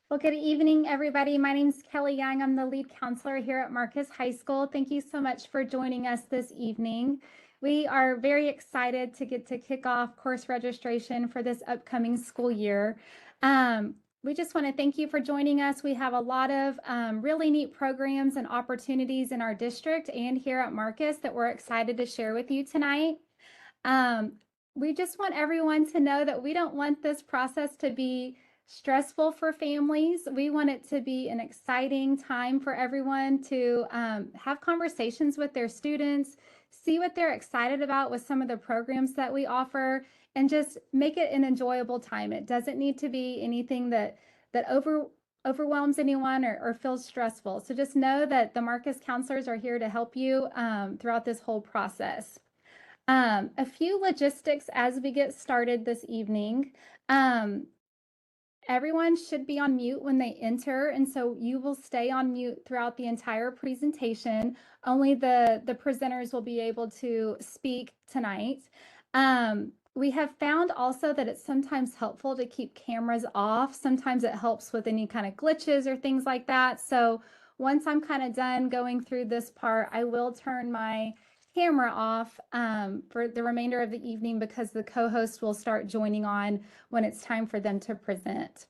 Well, good evening, everybody. My name is Kelly Young. I'm the lead counselor here at Marcus High School. Thank you so much for joining us this evening. We are very excited to get to kick off course registration for this upcoming school year. We just want to thank you for joining us. We have a lot of really neat programs and opportunities in our district and here at Marcus that we're excited to share with you tonight. We just want everyone to know that we don't want this process to be stressful for families. We want it to be an exciting time for everyone to have conversations with their students, see what they're excited about with some of the programs that we offer, and just make it an enjoyable time. It doesn't need to be anything that overwhelms anyone or feels stressful. So just know that the Marcus counselors are here to help you throughout this whole process. A few logistics as we get started this evening. Everyone should be on mute when they enter, and so you will stay on mute throughout the entire presentation. Only the presenters will be able to speak tonight. We have found also that it's sometimes helpful to keep cameras off. Sometimes it helps with any kind of glitches or things like that. So once I'm kind of done going through this part, I will turn my camera off for the remainder of the evening because the co-host will start joining on when it's time for them to present.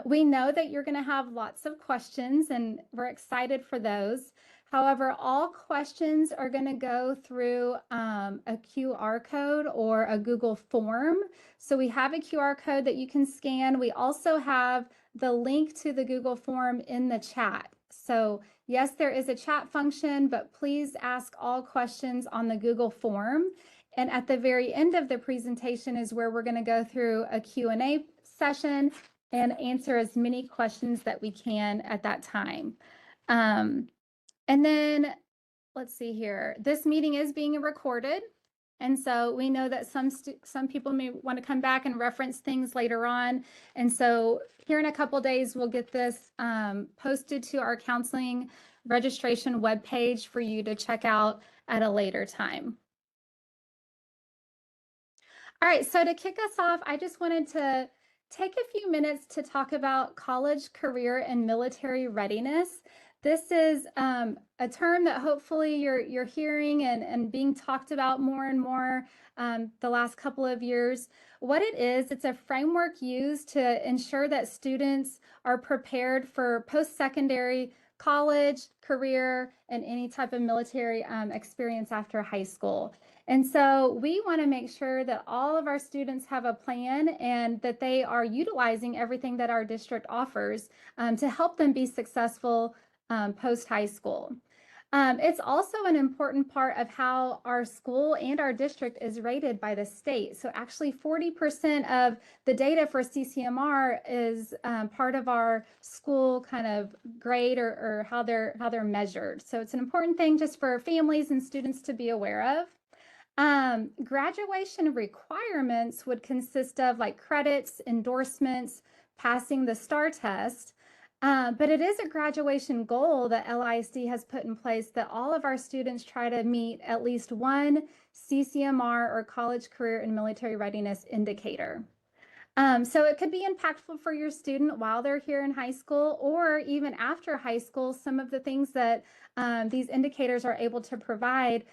We know that you're going to have lots of questions and we're excited for those. However, all questions are going to go through a QR code or a Google form. So we have a QR code that you can scan. We also have the link to the Google form in the chat. So yes, there is a chat function, but please ask all questions on the Google form. And at the very end of the presentation is where we're going to go through a Q&A session and answer as many questions that we can at that time. And then let's see here. This meeting is being recorded. And so we know that some people may want to come back and reference things later on. And so here in a couple days, we'll get this posted to our counseling registration webpage for you to check out at a later time. All right, so to kick us off, I just wanted to take a few minutes to talk about college, career, and military readiness. This is a term that hopefully you're hearing and being talked about more and more the last couple of years. What it is, it's a framework used to ensure that students are prepared for post-secondary, college, career, and any type of military experience after high school. And so we want to make sure that all of our students have a plan and that they are utilizing everything that our district offers to help them be successful post-high school. It's also an important part of how our school and our district is rated by the state. So actually 40% of the data for CCMR is part of our school kind of grade or how they're measured. So it's an important thing just for families and students to be aware of. Graduation requirements would consist of like credits, endorsements, passing the STAR test. But it is a graduation goal that LISD has put in place that all of our students try to meet at least one CCMR or college career and military readiness indicator. So it could be impactful for your student while they're here in high school or even after high school. Some of the things that these indicators are able to provide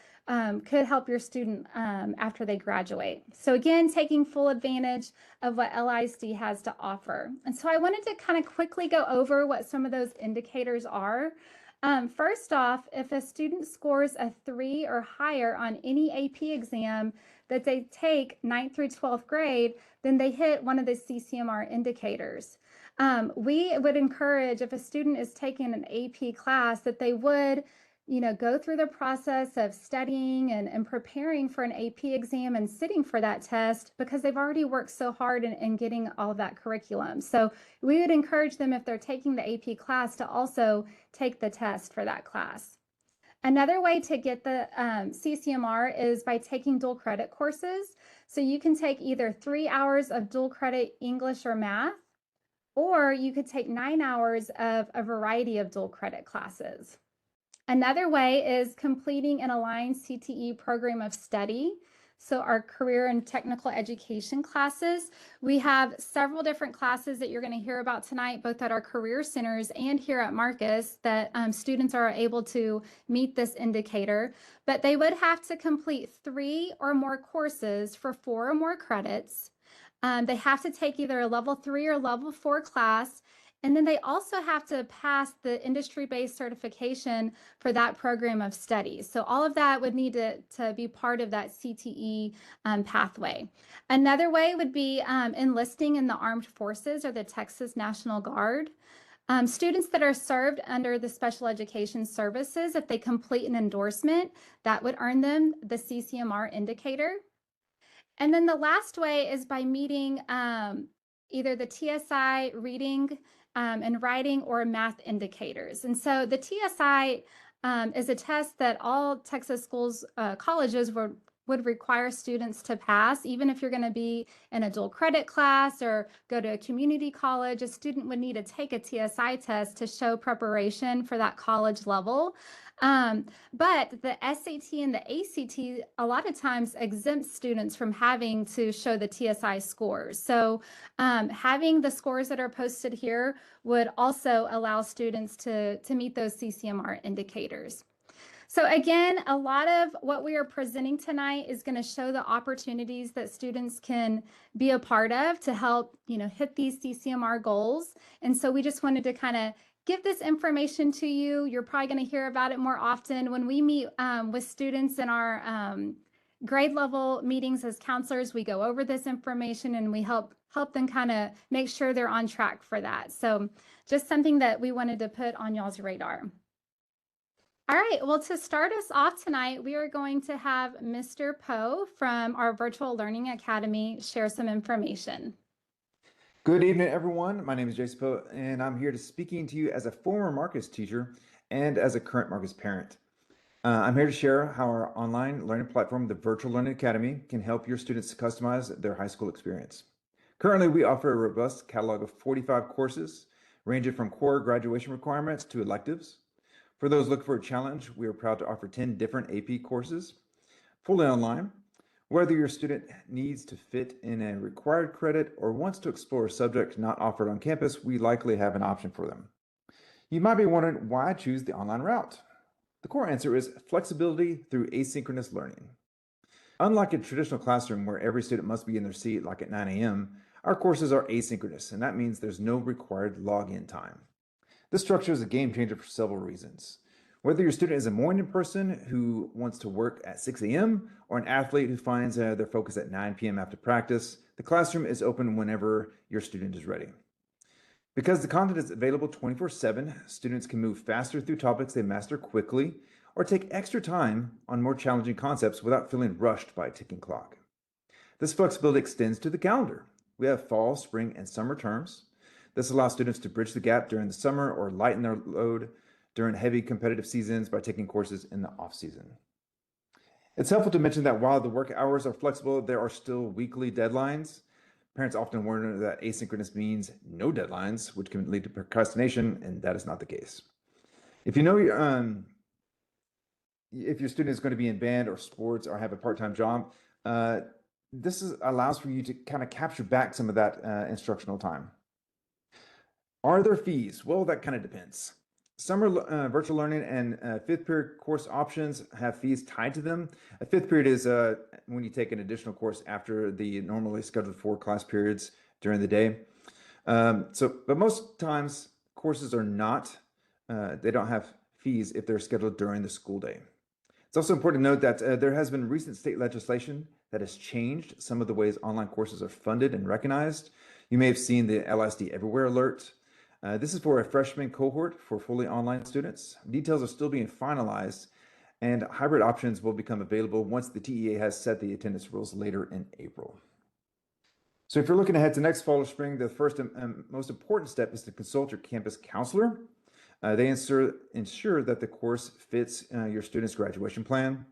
could help your student after they graduate. So again, taking full advantage of what LISD has to offer. And so I wanted to kind of quickly go over what some of those indicators are. First off, if a student scores a 3 or higher on any AP exam that they take 9th through 12th grade, then they hit one of the CCMR indicators. We would encourage if a student is taking an AP class that they would go through the process of studying and preparing for an AP exam and sitting for that test because they've already worked so hard in getting all of that curriculum. So we would encourage them if they're taking the AP class to also take the test for that class. Another way to get the CCMR is by taking dual credit courses. So you can take either 3 hours of dual credit English or math, or you could take 9 hours of a variety of dual credit classes. Another way is completing an aligned CTE program of study. So our career and technical education classes, we have several different classes that you're going to hear about tonight, both at our career centers and here at Marcus, that students are able to meet this indicator. But they would have to complete 3 or more courses for 4 or more credits. They have to take either a level 3 or level 4 class. And then they also have to pass the industry-based certification for that program of studies. So all of that would need to be part of that CTE pathway. Another way would be enlisting in the armed forces or the Texas National Guard. Students that are served under the special education services, if they complete an endorsement, that would earn them the CCMR indicator. And then the last way is by meeting either the TSI reading and writing or math indicators. And so the TSI is a test that all Texas schools, colleges would require students to pass. Even if you're going to be in a dual credit class or go to a community college, a student would need to take a TSI test to show preparation for that college level. But the SAT and the ACT a lot of times exempts students from having to show the TSI scores. So having the scores that are posted here would also allow students to meet those CCMR indicators. So again, a lot of what we are presenting tonight is going to show the opportunities that students can be a part of to help, hit these CCMR goals. And so we just wanted to kind of give this information to you. You're probably going to hear about it more often when we meet with students in our grade level meetings as counselors. We go over this information and we help them kind of make sure they're on track for that. So just something that we wanted to put on y'all's radar. All right, well, to start us off tonight, we are going to have Mr. Poe from our Virtual Learning Academy share some information. Good evening, everyone. My name is Jason Poe, and I'm here to speaking to you as a former Marcus teacher and as a current Marcus parent. I'm here to share how our online learning platform, the Virtual Learning Academy, can help your students customize their high school experience. Currently, we offer a robust catalog of 45 courses, ranging from core graduation requirements to electives. For those looking for a challenge, we are proud to offer 10 different AP courses, fully online. Whether your student needs to fit in a required credit or wants to explore a subject not offered on campus, we likely have an option for them. You might be wondering why choose the online route. The core answer is flexibility through asynchronous learning. Unlike a traditional classroom where every student must be in their seat like at 9 a.m., our courses are asynchronous, and that means there's no required login time. This structure is a game changer for several reasons. Whether your student is a morning person who wants to work at 6 a.m. or an athlete who finds their focus at 9 p.m. after practice, the classroom is open whenever your student is ready. Because the content is available 24/7, students can move faster through topics they master quickly or take extra time on more challenging concepts without feeling rushed by a ticking clock. This flexibility extends to the calendar. We have fall, spring, and summer terms. This allows students to bridge the gap during the summer or lighten their load during heavy competitive seasons by taking courses in the off season. It's helpful to mention that while the work hours are flexible, there are still weekly deadlines. Parents often wonder that asynchronous means no deadlines, which can lead to procrastination, and that is not the case. If you know if your student is going to be in band or sports or have a part-time job, allows for you to kind of capture back some of that instructional time. Are there fees? Well, that kind of depends. Summer virtual learning and fifth period course options have fees tied to them. A fifth period is when you take an additional course after the normally scheduled 4 class periods during the day. But most times courses are not, they don't have fees if they're scheduled during the school day. It's also important to note that there has been recent state legislation that has changed some of the ways online courses are funded and recognized. You may have seen the LSD Everywhere alert. This is for a freshman cohort for fully online students. Details are still being finalized, and hybrid options will become available once the TEA has set the attendance rules later in April. So if you're looking ahead to next fall or spring, the first and most important step is to consult your campus counselor. They ensure that the course fits your student's graduation plan.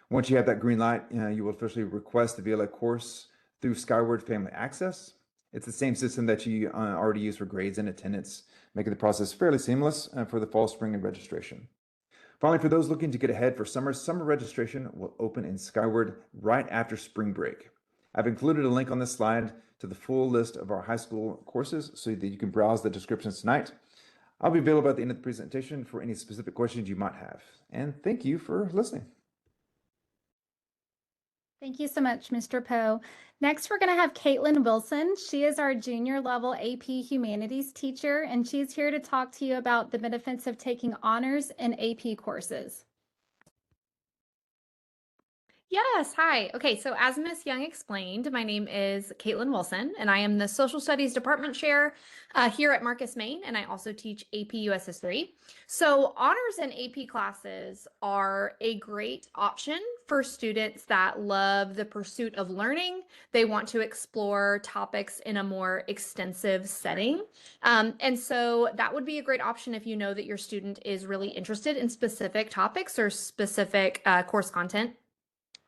Once you have that green light, you will officially request the VLA course through Skyward Family Access. It's the same system that you already use for grades and attendance, making the process fairly seamless for the fall, spring, and registration. Finally, for those looking to get ahead for summer registration will open in Skyward right after spring break. I've included a link on this slide to the full list of our high school courses so that you can browse the descriptions tonight. I'll be available at the end of the presentation for any specific questions you might have. And thank you for listening. Thank you so much, Mr. Poe. Next, we're going to have Caitlin Wilson. She is our junior level AP Humanities teacher, and she's here to talk to you about the benefits of taking honors and AP courses. Yes, hi. Okay, so as Miss Young explained, my name is Caitlin Wilson, and I am the Social Studies Department Chair here at Marcus, Maine, and I also teach AP US History. So honors and AP classes are a great option for students that love the pursuit of learning. They want to explore topics in a more extensive setting. And so that would be a great option if you know that your student is really interested in specific topics or specific course content.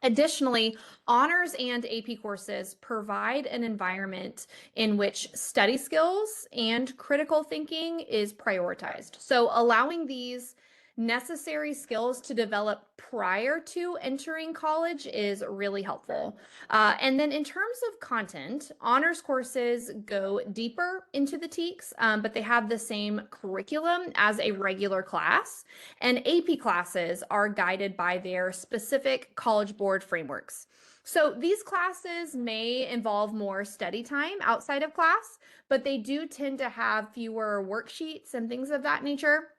Additionally, honors and AP courses provide an environment in which study skills and critical thinking is prioritized. So, allowing these necessary skills to develop prior to entering college is really helpful. And then, in terms of content, honors courses go deeper into the TEKS, but they have the same curriculum as a regular class. And AP classes are guided by their specific College Board frameworks. So these classes may involve more study time outside of class, but they do tend to have fewer worksheets and things of that nature.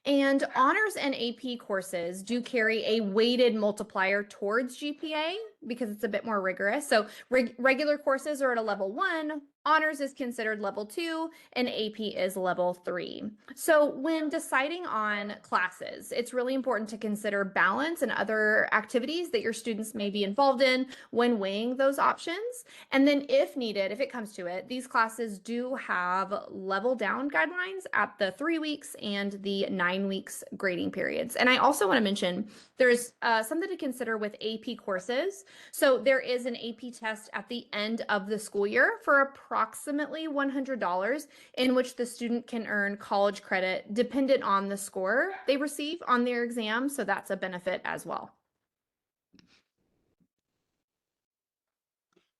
And honors and AP courses do carry a weighted multiplier towards GPA because it's a bit more rigorous. So regular courses are at a level 1, honors is considered level 2, and AP is level 3. So when deciding on classes, it's really important to consider balance and other activities that your students may be involved in when weighing those options. And then if needed, if it comes to it, these classes do have level down guidelines at the 3 weeks and the 9 weeks grading periods. And I also want to mention there's something to consider with AP courses. So there is an AP test at the end of the school year for approximately $100 in which the student can earn college credit dependent on the score they receive on their exam. So that's a benefit as well.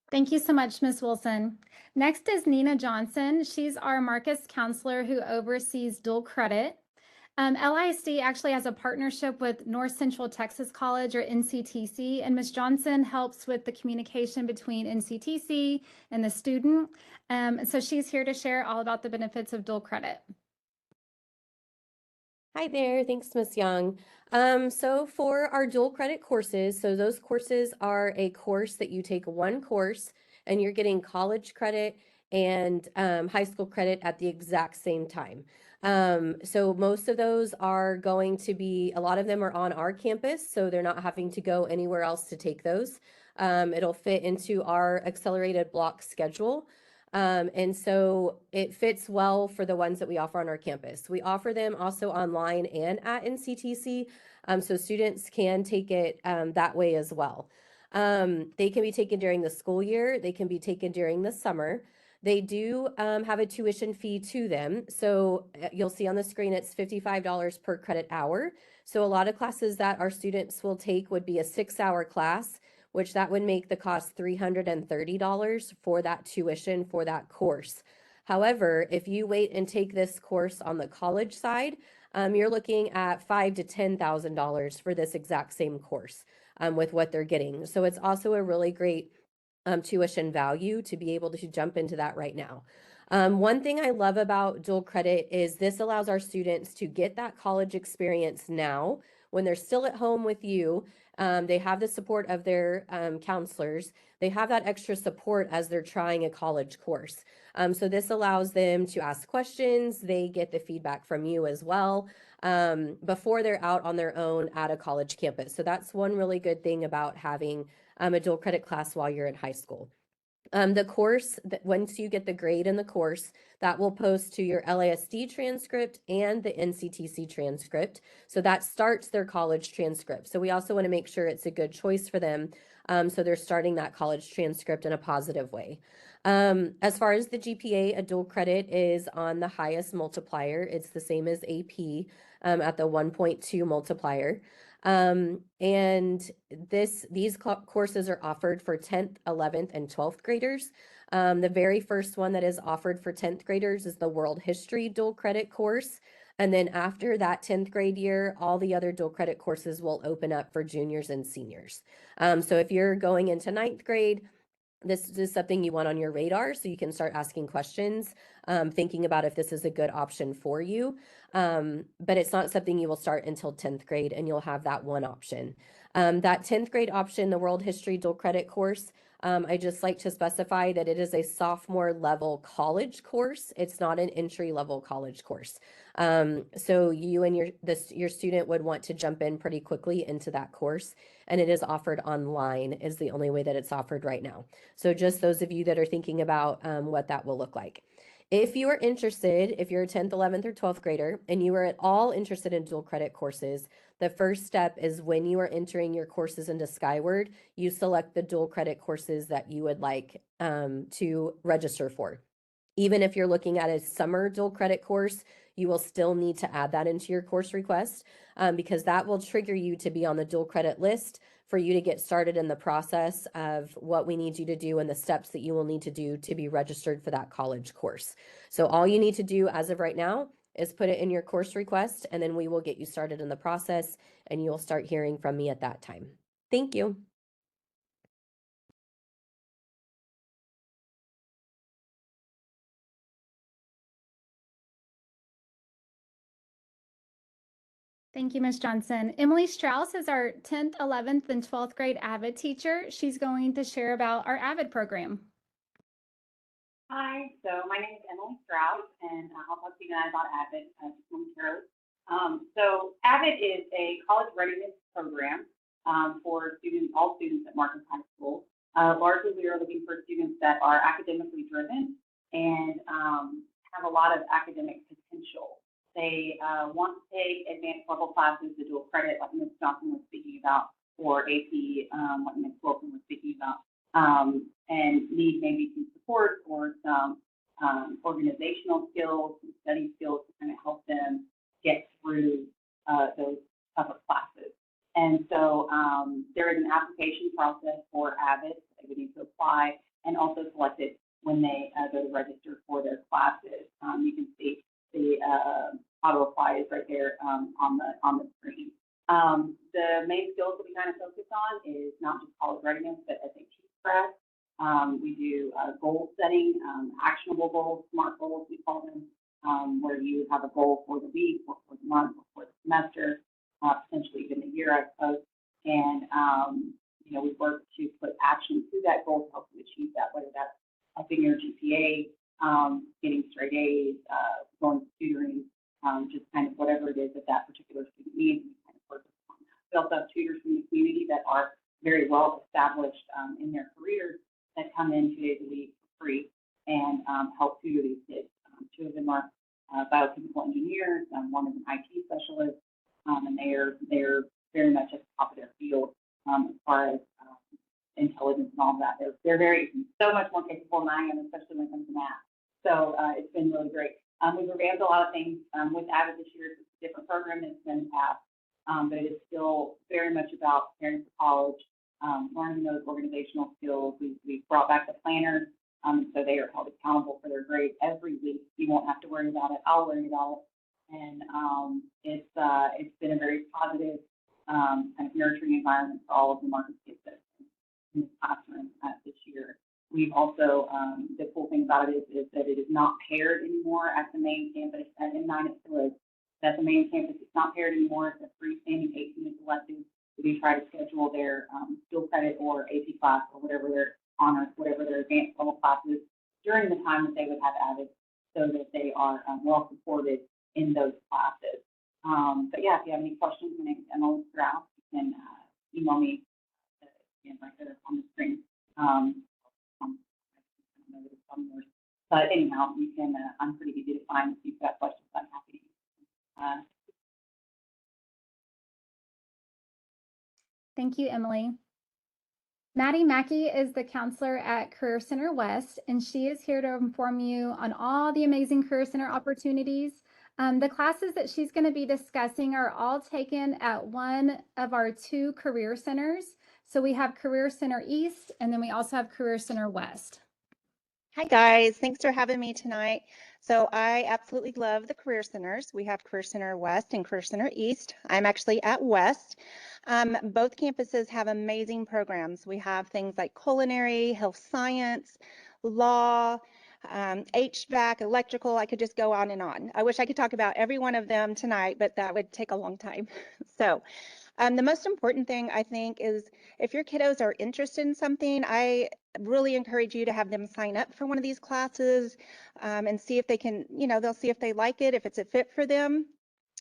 Thank you so much, Ms. Wilson. Next is Nina Johnson. She's our Marcus counselor who oversees dual credit. LISD actually has a partnership with North Central Texas College, or NCTC, and Ms. Johnson helps with the communication between NCTC and the student. So she's here to share all about the benefits of dual credit. Hi there, thanks Ms. Young. So for our dual credit courses, so those courses are a course that you take one course and you're getting college credit and high school credit at the exact same time. So most of those are going to be, a lot of them are on our campus, so they're not having to go anywhere else to take those. It'll fit into our accelerated block schedule. And so it fits well for the ones that we offer on our campus. We offer them also online and at NCTC, so students can take it that way as well. They can be taken during the school year. They can be taken during the summer. They do have a tuition fee to them. So you'll see on the screen, it's $55 per credit hour. So a lot of classes that our students will take would be a 6-hour class, which that would make the cost $330 for that tuition for that course. However, if you wait and take this course on the college side, you're looking at $5,000 to $10,000 for this exact same course with what they're getting. So it's also a really great tuition value to be able to jump into that right now. One thing I love about dual credit is this allows our students to get that college experience now when they're still at home with you. They have the support of their counselors. They have that extra support as they're trying a college course. So this allows them to ask questions. They get the feedback from you as well before they're out on their own at a college campus. So that's one really good thing about having a dual credit class while you're in high school. The course, that once you get the grade in the course, that will post to your LASD transcript and the NCTC transcript. So that starts their college transcript. So we also want to make sure it's a good choice for them. So they're starting that college transcript in a positive way. As far as the GPA, a dual credit is on the highest multiplier. It's the same as AP at the 1.2 multiplier. And these courses are offered for 10th, 11th, and 12th graders. The very first one that is offered for 10th graders is the World History dual credit course. And then after that 10th grade year, all the other dual credit courses will open up for juniors and seniors. So if you're going into 9th grade, this is something you want on your radar so you can start asking questions, thinking about if this is a good option for you. But it's not something you will start until 10th grade, and you'll have that one option. That 10th grade option, the World History dual credit course, I just like to specify that it is a sophomore level college course. It's not an entry level college course. So you and your student would want to jump in pretty quickly into that course, and it is offered online is the only way that it's offered right now. So just those of you that are thinking about what that will look like. If you are interested, if you're a 10th, 11th, or 12th grader, and you are at all interested in dual credit courses, the first step is when you are entering your courses into Skyward, you select the dual credit courses that you would like to register for. Even if you're looking at a summer dual credit course, you will still need to add that into your course request because that will trigger you to be on the dual credit list for you to get started in the process of what we need you to do and the steps that you will need to do to be registered for that college course. So all you need to do as of right now is put it in your course request, and then we will get you started in the process, and you'll start hearing from me at that time. Thank you. Thank you, Ms. Johnson. Emily Strauss is our 10th, 11th, and 12th grade AVID teacher. She's going to share about our AVID program. Hi, so my name is Emily Strauss, and I'll talk to you guys about AVID momentarily. So AVID is a college readiness program for students, all students at Marcus High School. Largely, we are looking for students that are academically driven and have a lot of academic potential. They want to take advanced level classes, the dual credit, like Ms. Johnson was speaking about, or AP, like Ms. Wilson was speaking about, and need maybe some support or some organizational skills, some study skills to kind of help them get through those tougher classes. And so there is an application process for AVID that they would need to apply and also select it when they go to register for their classes. You can see the auto apply is right there on the screen. The main skills that we kind of focus on is not just college readiness, but SAT prep. We do goal setting, actionable goals, SMART goals, we call them, where you have a goal for the week, or for the month, or for the semester, potentially even the year, I suppose. And, you know, we work to put action to that goal to help you achieve that, whether that's upping your GPA, getting straight A's, going to tutoring, just kind of whatever it is that that particular student needs, we kind of focus on that. We also have tutors from the community that are very well established in their careers that come in 2 days a week for free and help tutor these kids. Two of them are biochemical engineers, one is an IT specialist, and they're very much at the top of their field as far as intelligence and all of that. They're so much more capable than I am, especially when it comes to math. So it's been really great. We've revamped a lot of things with AVID this year. It's a different program than it's been in the past, but it is still very much about preparing for college, learning those organizational skills. We've brought back the planners, so they are held accountable for their grades every week. You won't have to worry about it. I'll worry about it. And it's been a very positive, kind of nurturing environment for all of the Marcus kids that in the classroom this year. We've also, the cool thing about it is that it is not paired anymore at the main campus. At M9 it still is. At the main campus, it's not paired anymore. It's a freestanding 18-minute elective. We try to schedule their dual credit or AP class or whatever their honors, whatever their advanced level classes during the time that they would have AVID, so that they are well supported in those classes. But yeah, if you have any questions, my name is Emily Strauss. You can email me right there on the screen. But anyhow, you can, I'm pretty easy to find. If you've got questions, I'm happy to. Thank you, Emily. Maddie Mackey is the counselor at Career Center West, and she is here to inform you on all the amazing Career Center opportunities. The classes that she's going to be discussing are all taken at one of our 2 career centers. So we have Career Center East, and then we also have Career Center West. Hi guys, thanks for having me tonight. So I absolutely love the Career Centers. We have Career Center West and Career Center East. I'm actually at West. Both campuses have amazing programs. We have things like culinary, health science, law, HVAC, electrical. I could just go on and on. I wish I could talk about every one of them tonight, but that would take a long time. So the most important thing I think is if your kiddos are interested in something, I really encourage you to have them sign up for one of these classes and see if they can, they'll see if they like it, if it's a fit for them.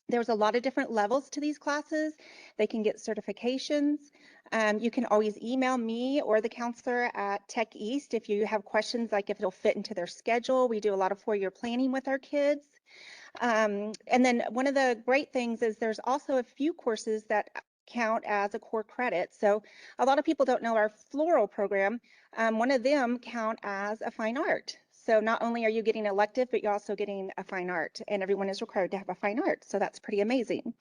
There's a lot of different levels to these classes. They can get certifications. You can always email me or the counselor at Tech East if you have questions, like if it'll fit into their schedule. We do a lot of 4-year planning with our kids. And then one of the great things is there's also a few courses that count as a core credit. So a lot of people don't know our floral program. One of them count as a fine art. So not only are you getting elective, but you're also getting a fine art, and everyone is required to have a fine art. So that's pretty amazing.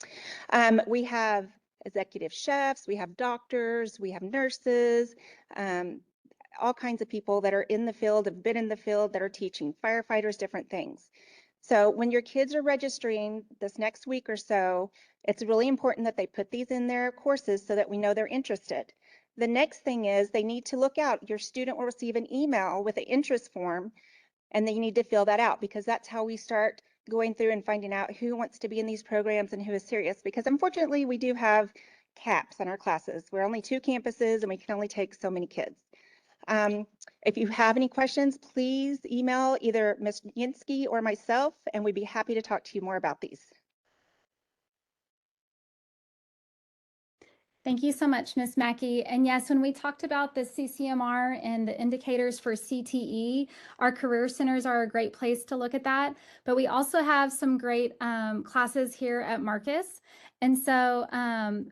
We have executive chefs, we have doctors, we have nurses, all kinds of people that are in the field, have been in the field, that are teaching, firefighters, different things. So when your kids are registering this next week or so, it's really important that they put these in their courses so that we know they're interested. The next thing is they need to look out. Your student will receive an email with an interest form, and then you need to fill that out, because that's how we start going through and finding out who wants to be in these programs and who is serious, because unfortunately we do have caps on our classes. We're only 2 campuses and we can only take so many kids. If you have any questions, please email either Ms. Yinsky or myself, and we'd be happy to talk to you more about these. Thank you so much, Ms. Mackey. And yes, when we talked about the CCMR and the indicators for CTE, our career centers are a great place to look at that. But we also have some great classes here at Marcus. And so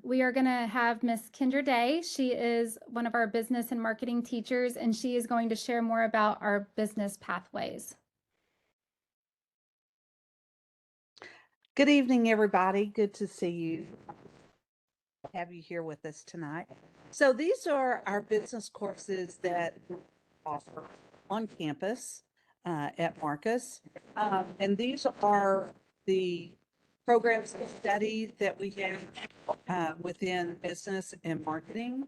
we are going to have Ms. Kendra Day. She is one of our business and marketing teachers, and she is going to share more about our business pathways. Good evening, everybody. Good to see you. Have you here with us tonight. So these are our business courses that we offer on campus at Marcus. And these are the programs of study that we have within business and marketing.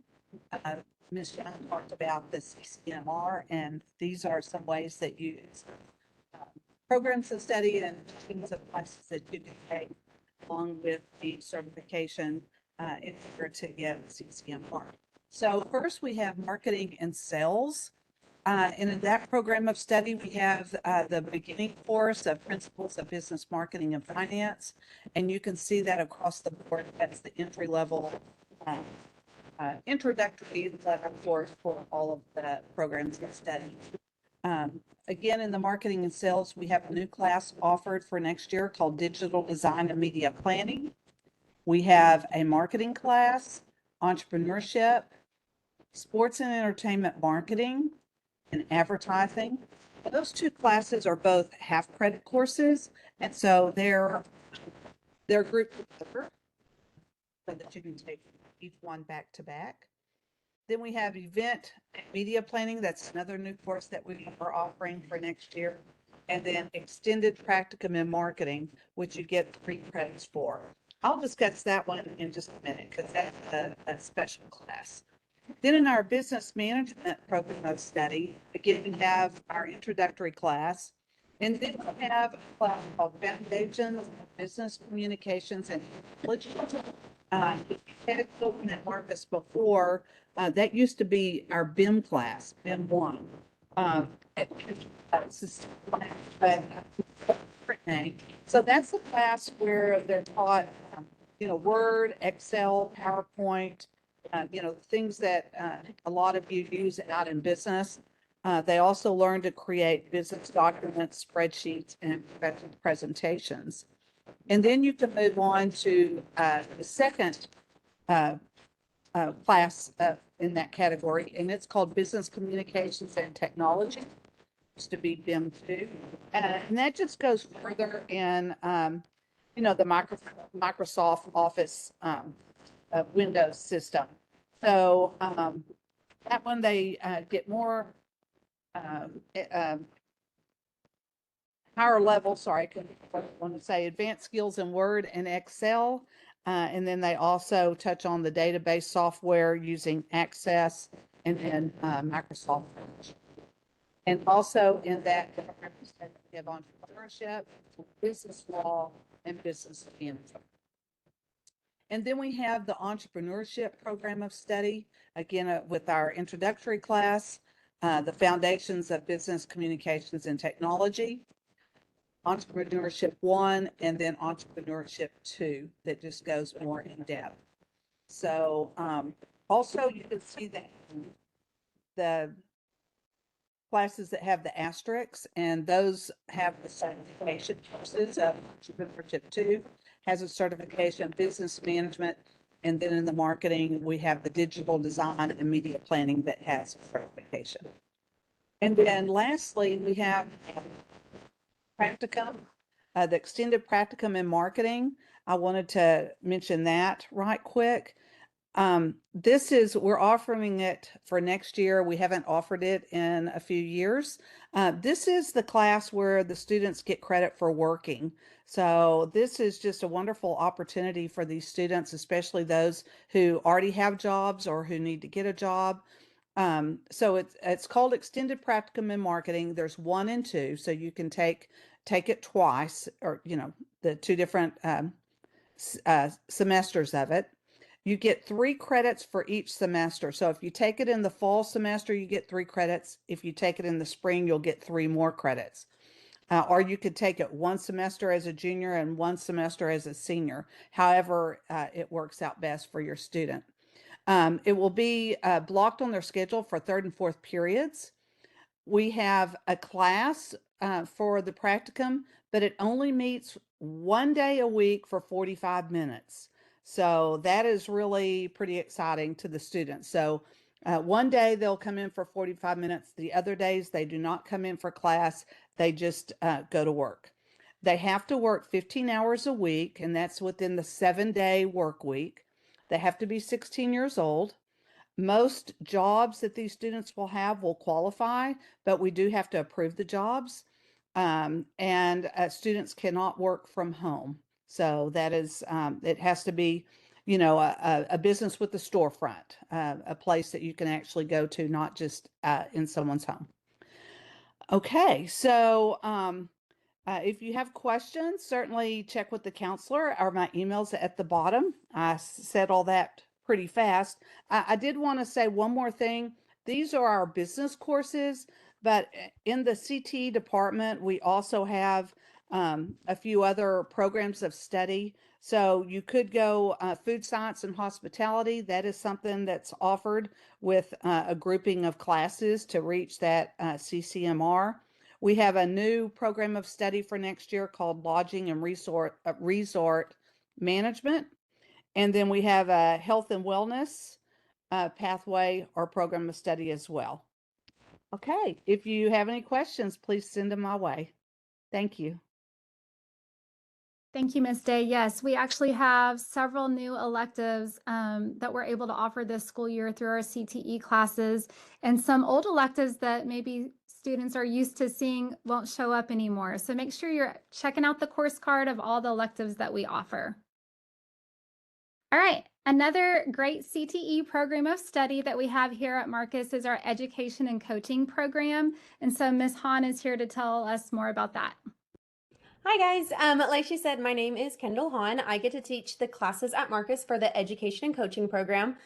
Ms. Young talked about the CCMR, and these are some ways that you use programs of study and things of classes that you can take along with the certification in order to get CCMR. So first we have marketing and sales. And in that program of study, we have the beginning course of Principles of Business Marketing and Finance. And you can see that across the board. That's the entry level introductory level course for all of the programs of study. Again, in the marketing and sales, we have a new class offered for next year called Digital Design and Media Planning. We have a marketing class, entrepreneurship, sports and entertainment marketing, and advertising. Those 2 classes are both half credit courses, and so they're grouped together so that you can take each one back to back. Then we have event and media planning. That's another new course that we are offering for next year. And then extended practicum in marketing, which you get 3 credits for. I'll discuss that one in just a minute because that's a special class. Then in our business management program of study, again, we have our introductory class. And then we have a class called Foundations of Business Communications and Intelligence. If you had spoken at Marcus before, that used to be our BIM class, BIM 1. So that's the class where they're taught, Word, Excel, PowerPoint, things that a lot of you use out in business. They also learn to create business documents, spreadsheets, and presentations. And then you can move on to the second class in that category, and it's called Business Communications and Technology. It's to be BIM 2. And that just goes further in, the Microsoft Office Windows system. So that one they get more higher level, sorry, I want to say advanced skills in Word and Excel. And then they also touch on the database software using Access and then Microsoft. And also in that, we have entrepreneurship, business law, and business management. And then we have the entrepreneurship program of study, again, with our introductory class, the foundations of business communications and technology, entrepreneurship 1, and then entrepreneurship 2 that just goes more in depth. So also you can see that the classes that have the asterisks, and those have the certification courses of entrepreneurship 2 has a certification, business management, and then in the marketing, we have the digital design and media planning that has a certification. And then lastly, we have practicum, the extended practicum in marketing. I wanted to mention that right quick. We're offering it for next year. We haven't offered it in a few years. This is the class where the students get credit for working. So this is just a wonderful opportunity for these students, especially those who already have jobs or who need to get a job. So it's called Extended Practicum in Marketing. There's 1 and 2, so you can take it twice, or the 2 different semesters of it. You get 3 credits for each semester. So if you take it in the fall semester, you get 3 credits. If you take it in the spring, you'll get 3 more credits. Or you could take it 1 semester as a junior and 1 semester as a senior. However, it works out best for your student. It will be blocked on their schedule for 3rd and 4th periods. We have a class for the practicum, but it only meets 1 day a week for 45 minutes. So that is really pretty exciting to the students. So one day they'll come in for 45 minutes. The other days they do not come in for class. They just go to work. They have to work 15 hours a week, and that's within the 7-day work week. They have to be 16 years old. Most jobs that these students will have will qualify, but we do have to approve the jobs. And students cannot work from home. So that is, it has to be, a business with a storefront, a place that you can actually go to, not just in someone's home. Okay, so if you have questions, certainly check with the counselor, or my email's at the bottom. I said all that pretty fast. I did want to say one more thing. These are our business courses, but in the CTE department, we also have a few other programs of study. So you could go food science and hospitality. That is something that's offered with a grouping of classes to reach that CCMR. We have a new program of study for next year called Lodging and Resort Management. And then we have a health and wellness pathway or program of study as well. Okay, if you have any questions, please send them my way. Thank you. Thank you, Ms. Day. Yes, we actually have several new electives that we're able to offer this school year through our CTE classes, and some old electives that maybe students are used to seeing won't show up anymore. So make sure you're checking out the course card of all the electives that we offer. All right, another great CTE program of study that we have here at Marcus is our education and coaching program. And so Ms. Hahn is here to tell us more about that. Hi guys, like she said, my name is Kendall Hahn. I get to teach the classes at Marcus for the education and coaching program.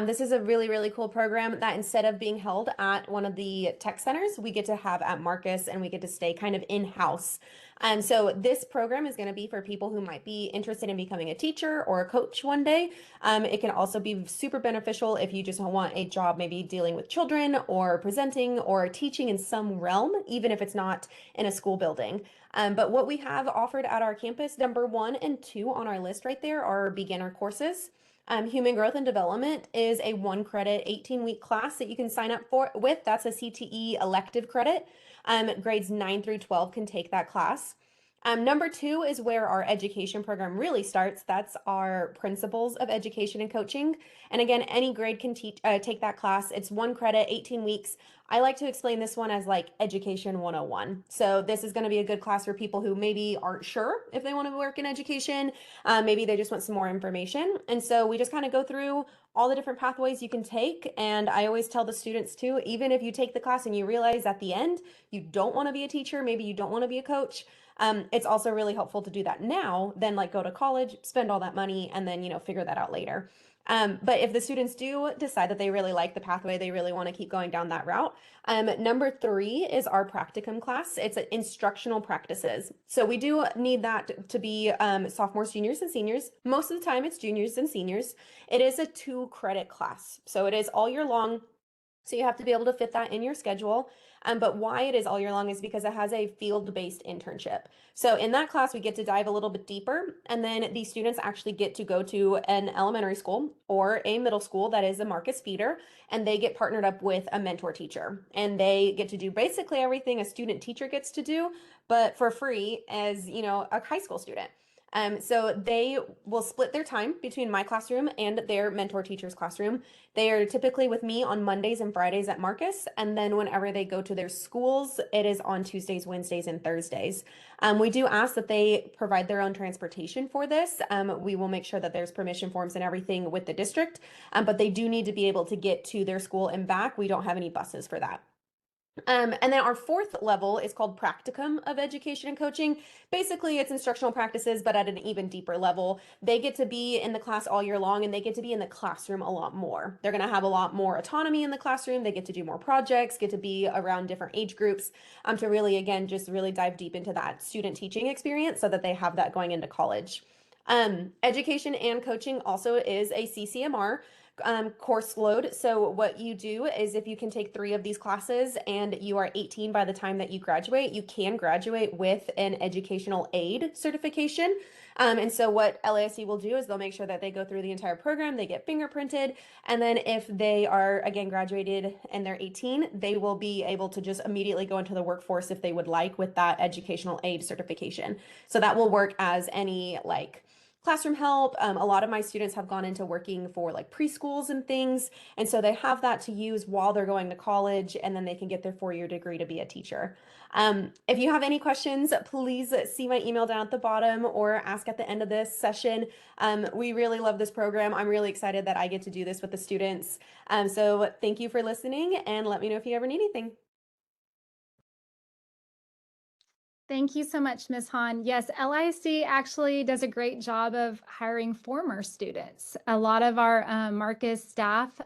This is a really, really cool program that instead of being held at one of the tech centers, we get to have at Marcus and we get to stay kind of in-house. And so this program is going to be for people who might be interested in becoming a teacher or a coach one day. It can also be super beneficial if you just want a job maybe dealing with children or presenting or teaching in some realm, even if it's not in a school building. But what we have offered at our campus, number 1 and 2 on our list right there are beginner courses. Human growth and development is a 1 credit 18-week class that you can sign up for with. That's a CTE elective credit. Grades 9 through 12 can take that class. Number 2 is where our education program really starts. That's our principles of education and coaching. And again, any grade can take that class. It's 1 credit, 18 weeks. I like to explain this one as like education 101. So this is going to be a good class for people who maybe aren't sure if they want to work in education. Maybe they just want some more information. And so we just kind of go through all the different pathways you can take. And I always tell the students too, even if you take the class and you realize at the end you don't want to be a teacher, maybe you don't want to be a coach, it's also really helpful to do that now than like go to college, spend all that money, and then, figure that out later. But if the students do decide that they really like the pathway, they really want to keep going down that route. Number 3 is our practicum class. It's instructional practices. So we do need that to be sophomores, juniors, and seniors. Most of the time it's juniors and seniors. It is a 2 credit class. So it is all year long. So you have to be able to fit that in your schedule. But why it is all year long is because it has a field-based internship. So in that class, we get to dive a little bit deeper, and then the students actually get to go to an elementary school or a middle school that is a Marcus feeder, and they get partnered up with a mentor teacher. And they get to do basically everything a student teacher gets to do, but for free as, a high school student. So they will split their time between my classroom and their mentor teacher's classroom. They are typically with me on Mondays and Fridays at Marcus, and then whenever they go to their schools, it is on Tuesdays, Wednesdays, and Thursdays. We do ask that they provide their own transportation for this. We will make sure that there's permission forms and everything with the district, but they do need to be able to get to their school and back. We don't have any buses for that. And then our 4th level is called Practicum of Education and Coaching. Basically, it's instructional practices, but at an even deeper level. They get to be in the class all year long, and they get to be in the classroom a lot more. They're going to have a lot more autonomy in the classroom. They get to do more projects, get to be around different age groups, to really, again, just really dive deep into that student teaching experience so that they have that going into college. Education and coaching also is a CCMR course load. So what you do is if you can take 3 of these classes and you are 18 by the time that you graduate, you can graduate with an educational aid certification. And so what LASC will do is they'll make sure that they go through the entire program, they get fingerprinted, and then if they are again graduated and they're 18, they will be able to just immediately go into the workforce if they would like with that educational aid certification. So that will work as any like classroom help. A lot of my students have gone into working for like preschools and things. And so they have that to use while they're going to college, and then they can get their 4-year degree to be a teacher. If you have any questions, please see my email down at the bottom or ask at the end of this session. We really love this program. I'm really excited that I get to do this with the students. So thank you for listening, and let me know if you ever need anything. Thank you so much, Ms. Hahn. Yes, LISD actually does a great job of hiring former students. A lot of our Marcus staff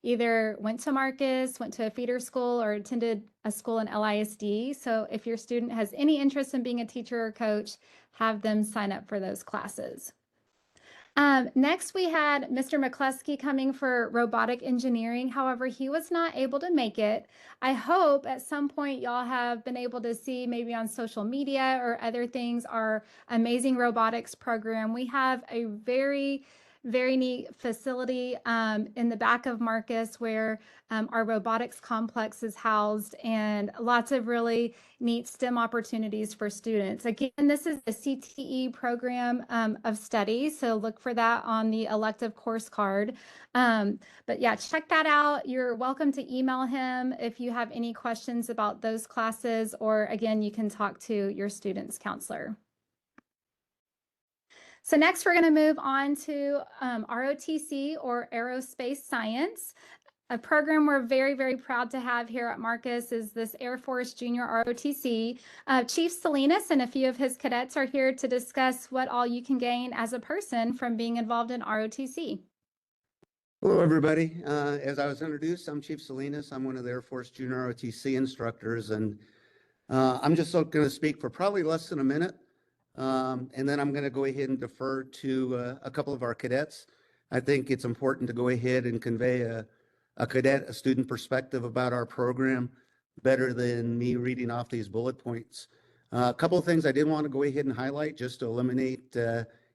either went to Marcus, went to a feeder school, or attended a school in LISD. So if your student has any interest in being a teacher or coach, have them sign up for those classes. Next, we had Mr. McCluskey coming for robotic engineering. However, he was not able to make it. I hope at some point y'all have been able to see maybe on social media or other things our amazing robotics program. We have a very neat facility in the back of Marcus where our robotics complex is housed, and lots of really neat STEM opportunities for students. Again, this is a CTE program of study, so look for that on the elective course card. But yeah, check that out. You're welcome to email him if you have any questions about those classes, or again, you can talk to your student's counselor. So next we're going to move on to ROTC, or Aerospace Science. A program we're very proud to have here at Marcus is this Air Force Junior ROTC. Chief Salinas and a few of his cadets are here to discuss what all you can gain as a person from being involved in ROTC. Hello, everybody. As I was introduced, I'm Chief Salinas. I'm one of the Air Force Junior ROTC instructors, and I'm just going to speak for probably less than a minute. And then I'm going to go ahead and defer to a couple of our cadets. I think it's important to go ahead and convey a student perspective about our program better than me reading off these bullet points. A couple of things I did want to go ahead and highlight just to eliminate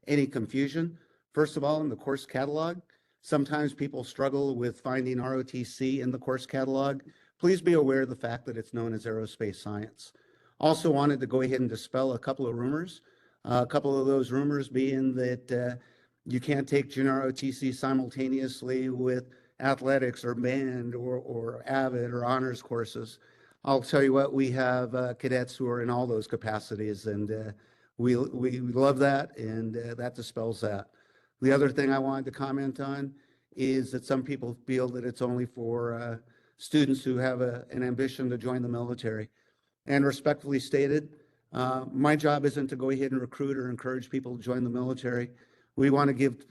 any confusion. First of all, in the course catalog, sometimes people struggle with finding ROTC in the course catalog. Please be aware of the fact that it's known as aerospace science. Also wanted to go ahead and dispel a couple of rumors. A couple of those rumors being that you can't take junior ROTC simultaneously with athletics or band or AVID or honors courses. I'll tell you what, we have cadets who are in all those capacities, and we love that, and that dispels that. The other thing I wanted to comment on is that some people feel that it's only for students who have an ambition to join the military. And respectfully stated, my job isn't to go ahead and recruit or encourage people to join the military. We want to give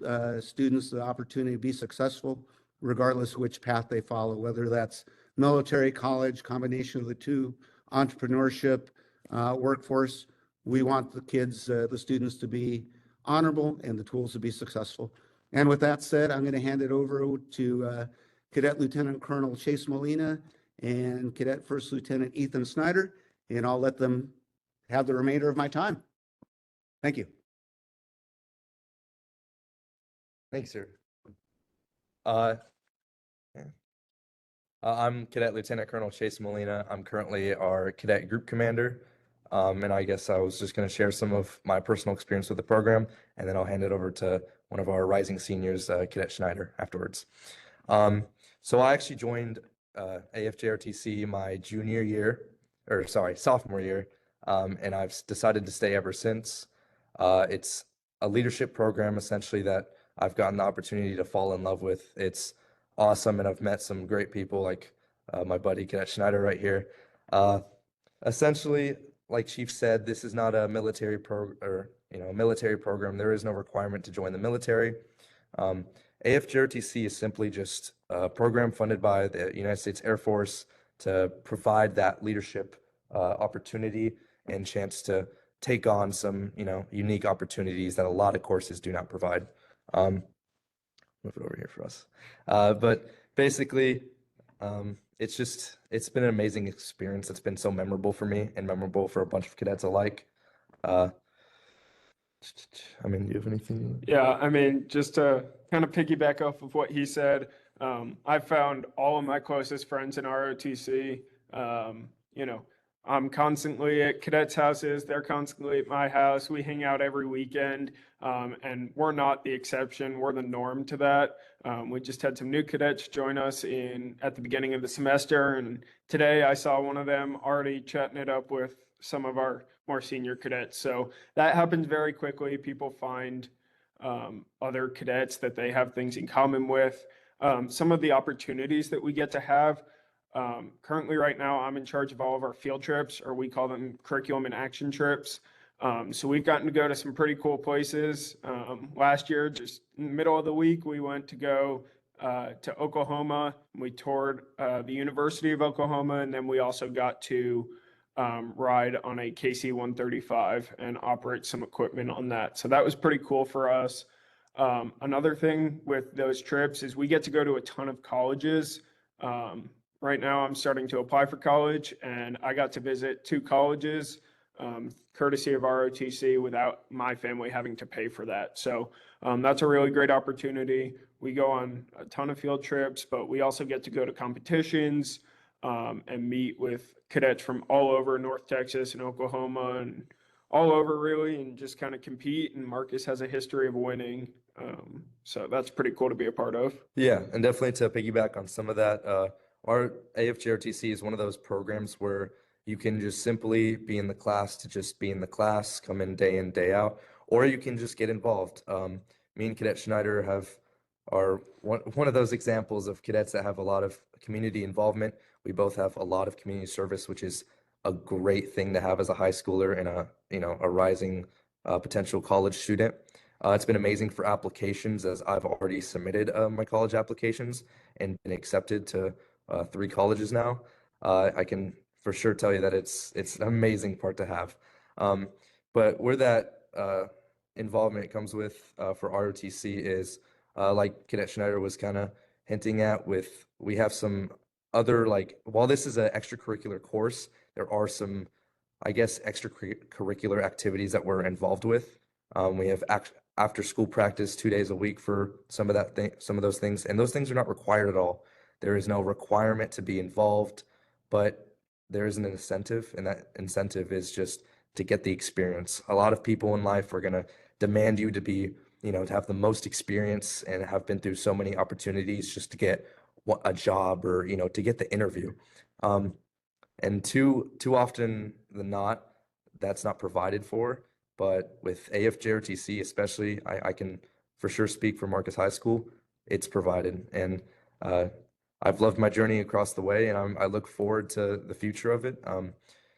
students the opportunity to be successful, regardless of which path they follow, whether that's military, college, combination of the two, entrepreneurship, workforce. We want the kids, the students to be honorable and the tools to be successful. And with that said, I'm going to hand it over to Cadet Lieutenant Colonel Chase Molina and Cadet First Lieutenant Ethan Snyder, and I'll let them have the remainder of my time. Thank you. Thanks, sir. I'm Cadet Lieutenant Colonel Chase Molina. I'm currently our cadet group commander. And I guess I was just going to share some of my personal experience with the program, and then I'll hand it over to one of our rising seniors, Cadet Schneider, afterwards. So I actually joined AFJRTC my sophomore year, and I've decided to stay ever since. It's a leadership program, essentially, that I've gotten the opportunity to fall in love with. It's awesome, and I've met some great people like my buddy Cadet Schneider right here. Essentially, like Chief said, this is not a military military program. There is no requirement to join the military. AFJRTC is simply just a program funded by the United States Air Force to provide that leadership opportunity and chance to take on some, unique opportunities that a lot of courses do not provide. Move it over here for us. But basically, it's been an amazing experience. It's been so memorable for me and memorable for a bunch of cadets alike. Do you have anything? Yeah, just to kind of piggyback off of what he said, I found all of my closest friends in ROTC. I'm constantly at cadets' houses. They're constantly at my house. We hang out every weekend, and we're not the exception. We're the norm to that. We just had some new cadets join us at the beginning of the semester, and today I saw one of them already chatting it up with some of our more senior cadets. So that happens very quickly. People find other cadets that they have things in common with. Some of the opportunities that we get to have. Currently right now, I'm in charge of all of our field trips, or we call them curriculum and action trips. So we've gotten to go to some pretty cool places. Last year, just in the middle of the week, we went to go to Oklahoma. We toured the University of Oklahoma, and then we also got to ride on a KC-135 and operate some equipment on that. So that was pretty cool for us. Another thing with those trips is we get to go to a ton of colleges. Right now, I'm starting to apply for college, and I got to visit 2 colleges, courtesy of ROTC, without my family having to pay for that. So that's a really great opportunity. We go on a ton of field trips, but we also get to go to competitions and meet with cadets from all over North Texas and Oklahoma and all over, really, and just kind of compete. And Marcus has a history of winning. So that's pretty cool to be a part of. Yeah, and definitely to piggyback on some of that, our AFJRTC is one of those programs where you can just simply be in the class to just be in the class, come in, day out, or you can just get involved. Me and Cadet Schneider are one of those examples of cadets that have a lot of community involvement. We both have a lot of community service, which is a great thing to have as a high schooler and a rising potential college student. It's been amazing for applications as I've already submitted my college applications and been accepted to 3 colleges now. I can for sure tell you that it's an amazing part to have. Um, but where that involvement comes with for ROTC is like Cadet Schneider was kind of hinting at with we have some other like while this is an extracurricular course, there are some I guess extracurricular activities that we're involved with. We have after school practice 2 days a week for some of some of those things, and those things are not required at all. There is no requirement to be involved, but there is an incentive, and that incentive is just to get the experience. A lot of people in life are gonna demand you to be, to have the most experience and have been through so many opportunities just to get a job or, to get the interview. Um, and too often than not, that's not provided for. But with AFJRTC, especially, I can for sure speak for Marcus High School. It's provided, and uh, I've loved my journey across the way, and I look forward to the future of it.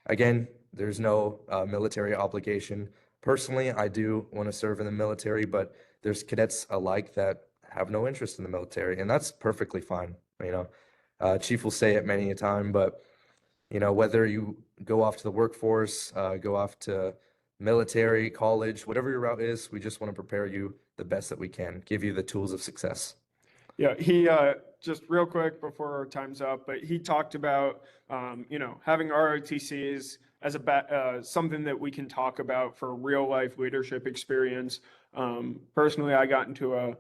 Again, there's no military obligation. Personally, I do want to serve in the military, but there's cadets alike that have no interest in the military, and that's perfectly fine. Chief will say it many a time, but whether you go off to the workforce, go off to military, college, whatever your route is, we just want to prepare you the best that we can, give you the tools of success. Yeah, he just real quick before our time's up, but he talked about having ROTCs as something that we can talk about for real life leadership experience. Personally, I got into a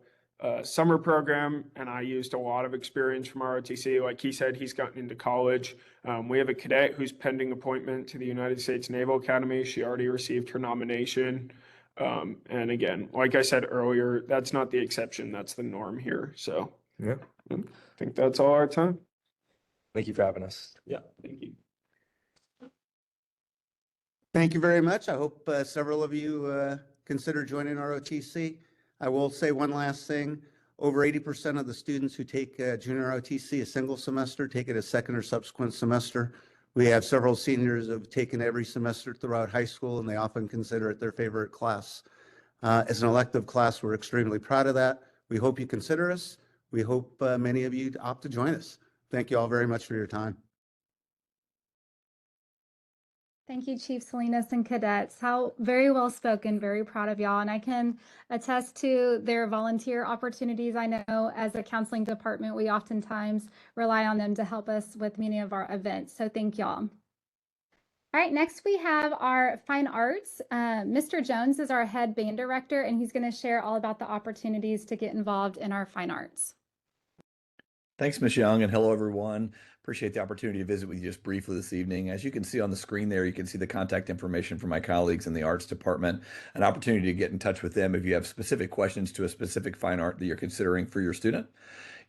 summer program and I used a lot of experience from ROTC. Like he said, he's gotten into college. We have a cadet who's pending appointment to the United States Naval Academy. She already received her nomination. And again, like I said earlier, that's not the exception, that's the norm here. So Yeah. I think that's all our time. Thank you for having us. Yeah, thank you. Thank you very much. I hope several of you consider joining ROTC. I will say one last thing. Over 80% of the students who take junior ROTC a single semester take it a second or subsequent semester. We have several seniors who have taken every semester throughout high school, and they often consider it their favorite class. As an elective class, we're extremely proud of that. We hope you consider us. We hope many of you opt to join us. Thank you all very much for your time. Thank you, Chief Salinas and cadets. How very well spoken, very proud of y'all. And I can attest to their volunteer opportunities. I know as a counseling department, we oftentimes rely on them to help us with many of our events. So thank y'all. All right, next we have our fine arts. Mr. Jones is our head band director, and he's going to share all about the opportunities to get involved in our fine arts. Thanks, Ms. Young, and hello, everyone. Appreciate the opportunity to visit with you just briefly this evening. As you can see on the screen there, you can see the contact information for my colleagues in the arts department, an opportunity to get in touch with them if you have specific questions to a specific fine art that you're considering for your student.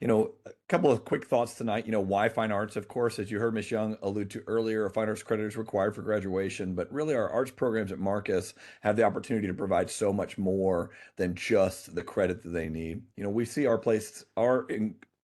A couple of quick thoughts tonight. Why fine arts? Of course, as you heard Ms. Young allude to earlier, a fine arts credit is required for graduation, but really our arts programs at Marcus have the opportunity to provide so much more than just the credit that they need. We see our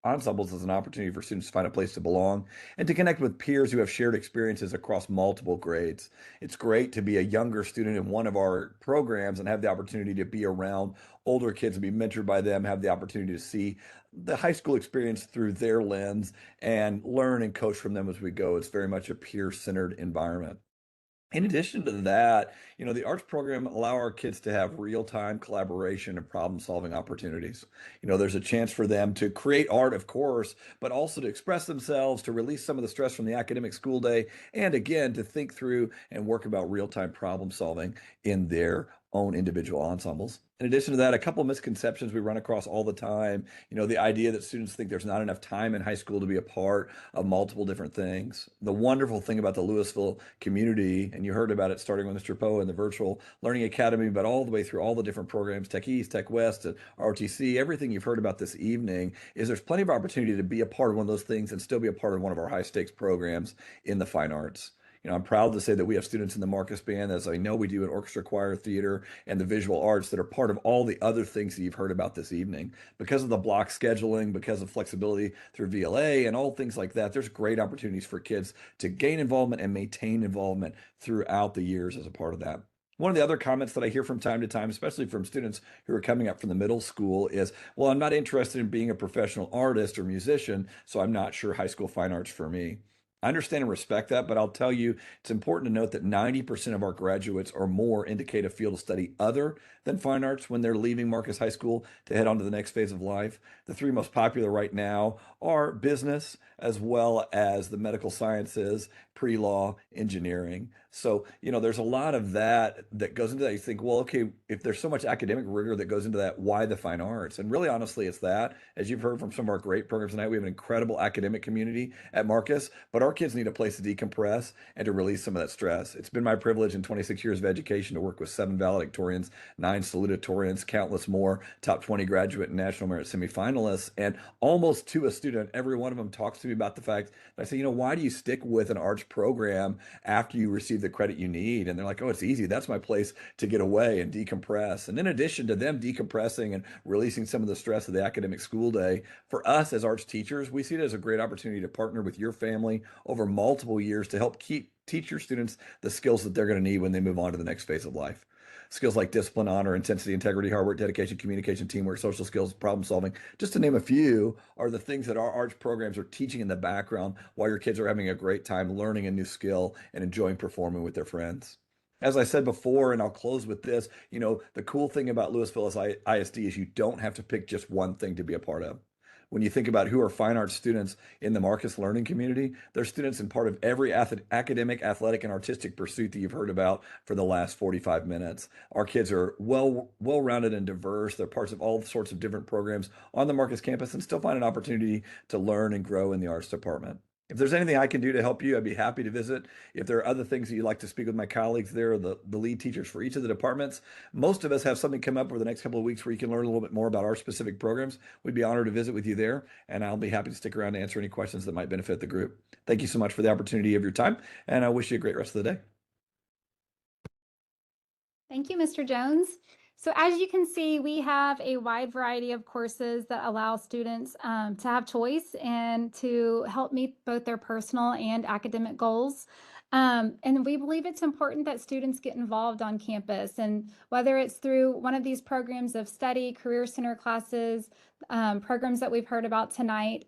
ensembles as an opportunity for students to find a place to belong and to connect with peers who have shared experiences across multiple grades. It's great to be a younger student in one of our programs and have the opportunity to be around older kids and be mentored by them, have the opportunity to see the high school experience through their lens and learn and coach from them as we go. It's very much a peer-centered environment. In addition to that, the arts program allow our kids to have real-time collaboration and problem-solving opportunities. There's a chance for them to create art, of course, but also to express themselves, to release some of the stress from the academic school day, and again, to think through and work about real-time problem solving in their own individual ensembles. In addition to that, a couple of misconceptions we run across all the time. The idea that students think there's not enough time in high school to be a part of multiple different things. The wonderful thing about the Louisville community, and you heard about it starting with Mr. Poe and the Virtual Learning Academy, but all the way through all the different programs, Tech East, Tech West, and ROTC, everything you've heard about this evening, is there's plenty of opportunity to be a part of one of those things and still be a part of one of our high stakes programs in the fine arts. I'm proud to say that we have students in the Marcus Band, as I know we do in orchestra, choir, theater, and the visual arts that are part of all the other things that you've heard about this evening. Because of the block scheduling, because of flexibility through VLA and all things like that, there's great opportunities for kids to gain involvement and maintain involvement throughout the years as a part of that. One of the other comments that I hear from time to time, especially from students who are coming up from the middle school, is, well, I'm not interested in being a professional artist or musician, so I'm not sure high school fine arts for me. I understand and respect that, but I'll tell you, it's important to note that 90% of our graduates or more indicate a field of study other than fine arts when they're leaving Marcus High School to head on to the next phase of life. The three most popular right now are business, as well as the medical sciences, pre-law, engineering. So, there's a lot of that goes into that. You think, well, okay, if there's so much academic rigor that goes into that, why the fine arts? And really, honestly, it's that. As you've heard from some of our great programs tonight, we have an incredible academic community at Marcus, but our kids need a place to decompress and to release some of that stress. It's been my privilege in 26 years of education to work with 7 valedictorians, 9 salutatorians, countless more, top 20 graduate and national merit semifinalists, and almost to a student, every one of them talks to me about the fact that I say, why do you stick with an arts program after you receive the credit you need? And they're like, oh, it's easy. That's my place to get away and decompress. And in addition to them decompressing and releasing some of the stress of the academic school day, for us as arts teachers, we see it as a great opportunity to partner with your family over multiple years to help teach your students the skills that they're going to need when they move on to the next phase of life. Skills like discipline, honor, intensity, integrity, hard work, dedication, communication, teamwork, social skills, problem solving, just to name a few, are the things that our arts programs are teaching in the background while your kids are having a great time learning a new skill and enjoying performing with their friends. As I said before, and I'll close with this, the cool thing about Louisville ISD is you don't have to pick just one thing to be a part of. When you think about who are fine arts students in the Marcus learning community, they're students in part of every academic, athletic, and artistic pursuit that you've heard about for the last 45 minutes. Our kids are well-rounded and diverse. They're parts of all sorts of different programs on the Marcus campus and still find an opportunity to learn and grow in the arts department. If there's anything I can do to help you, I'd be happy to visit. If there are other things that you'd like to speak with my colleagues there, the lead teachers for each of the departments, most of us have something come up over the next couple of weeks where you can learn a little bit more about our specific programs. We'd be honored to visit with you there, and I'll be happy to stick around to answer any questions that might benefit the group. Thank you so much for the opportunity of your time, and I wish you a great rest of the day. Thank you, Mr. Jones. So as you can see, we have a wide variety of courses that allow students to have choice and to help meet both their personal and academic goals. And we believe it's important that students get involved on campus, and whether it's through one of these programs of study, career center classes, programs that we've heard about tonight,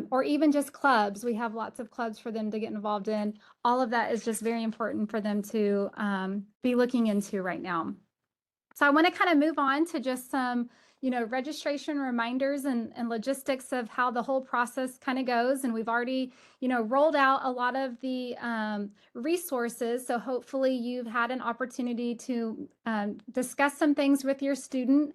or even just clubs. We have lots of clubs for them to get involved in. All of that is just very important for them to be looking into right now. So I want to kind of move on to just some, registration reminders and logistics of how the whole process kind of goes. And we've already, rolled out a lot of the resources. So hopefully you've had an opportunity to discuss some things with your student.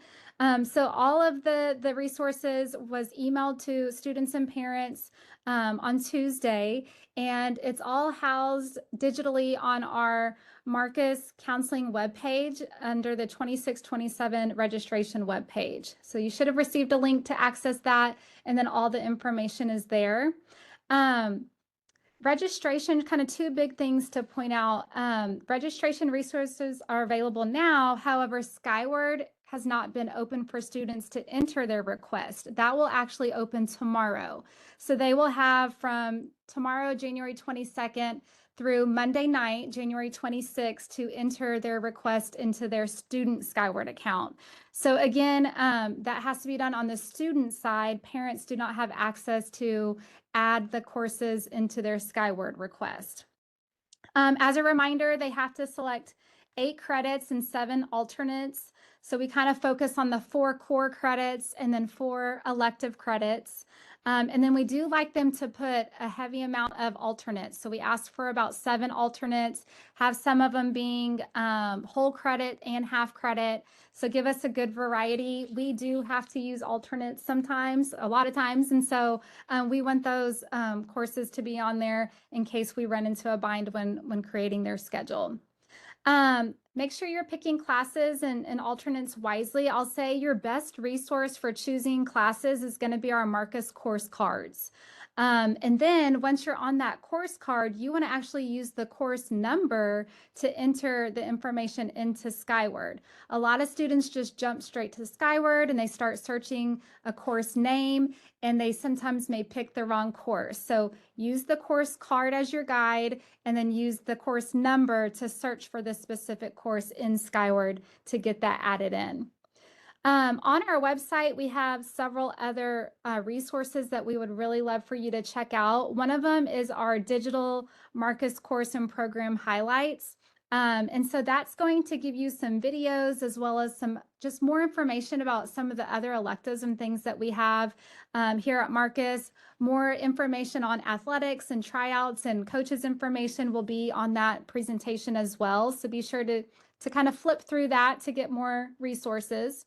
So all of the resources was emailed to students and parents on Tuesday, and it's all housed digitally on our Marcus Counseling webpage under the 2627 registration webpage. So you should have received a link to access that, and then all the information is there. Registration, kind of two big things to point out. Registration resources are available now. However, Skyward has not been open for students to enter their request. That will actually open tomorrow. So they will have from tomorrow, January 22nd, through Monday night, January 26th, to enter their request into their student Skyward account. So again, that has to be done on the student side. Parents do not have access to add the courses into their Skyward request. As a reminder, they have to select 8 credits and 7 alternates. So we kind of focus on the 4 core credits and then 4 elective credits. And then we do like them to put a heavy amount of alternates. So we ask for about 7 alternates, have some of them being whole credit and half credit. So give us a good variety. We do have to use alternates sometimes, a lot of times. And so we want those courses to be on there in case we run into a bind when creating their schedule. Make sure you're picking classes and alternates wisely. I'll say your best resource for choosing classes is going to be our Marcus course cards. And then once you're on that course card, you want to actually use the course number to enter the information into Skyward. A lot of students just jump straight to Skyward and they start searching a course name, and they sometimes may pick the wrong course. So use the course card as your guide, and then use the course number to search for the specific course in Skyward to get that added in. On our website, we have several other resources that we would really love for you to check out. One of them is our digital Marcus course and program highlights. And so that's going to give you some videos as well as some just more information about some of the other electives and things that we have here at Marcus. More information on athletics and tryouts and coaches information will be on that presentation as well. So be sure to kind of flip through that to get more resources.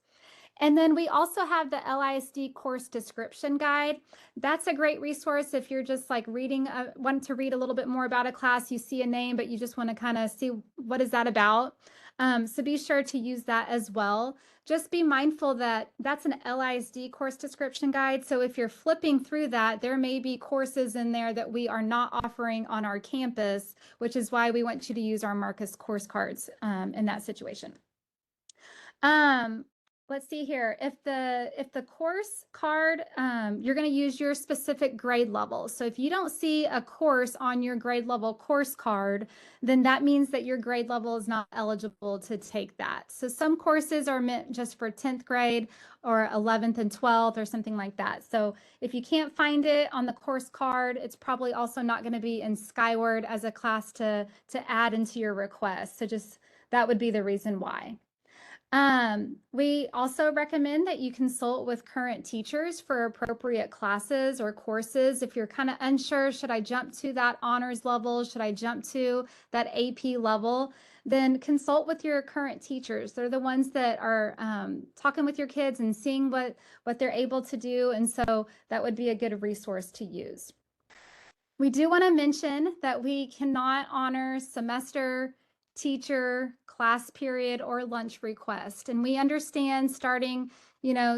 And then we also have the LISD course description guide. That's a great resource if you're just like wanting to read a little bit more about a class, you see a name, but you just want to kind of see what is that about. So be sure to use that as well. Just be mindful that that's an LISD course description guide. So if you're flipping through that, there may be courses in there that we are not offering on our campus, which is why we want you to use our Marcus course cards in that situation. Let's see here. If the course card, you're going to use your specific grade level. So if you don't see a course on your grade level course card, then that means that your grade level is not eligible to take that. So some courses are meant just for 10th grade or 11th and 12th or something like that. So if you can't find it on the course card, it's probably also not going to be in Skyward as a class to add into your request. So just that would be the reason why. We also recommend that you consult with current teachers for appropriate classes or courses. If you're kind of unsure, should I jump to that honors level? Should I jump to that AP level? Then consult with your current teachers. They're the ones that are talking with your kids and seeing what they're able to do. And so that would be a good resource to use. We do want to mention that we cannot honor semester, teacher, class period, or lunch request. And we understand starting,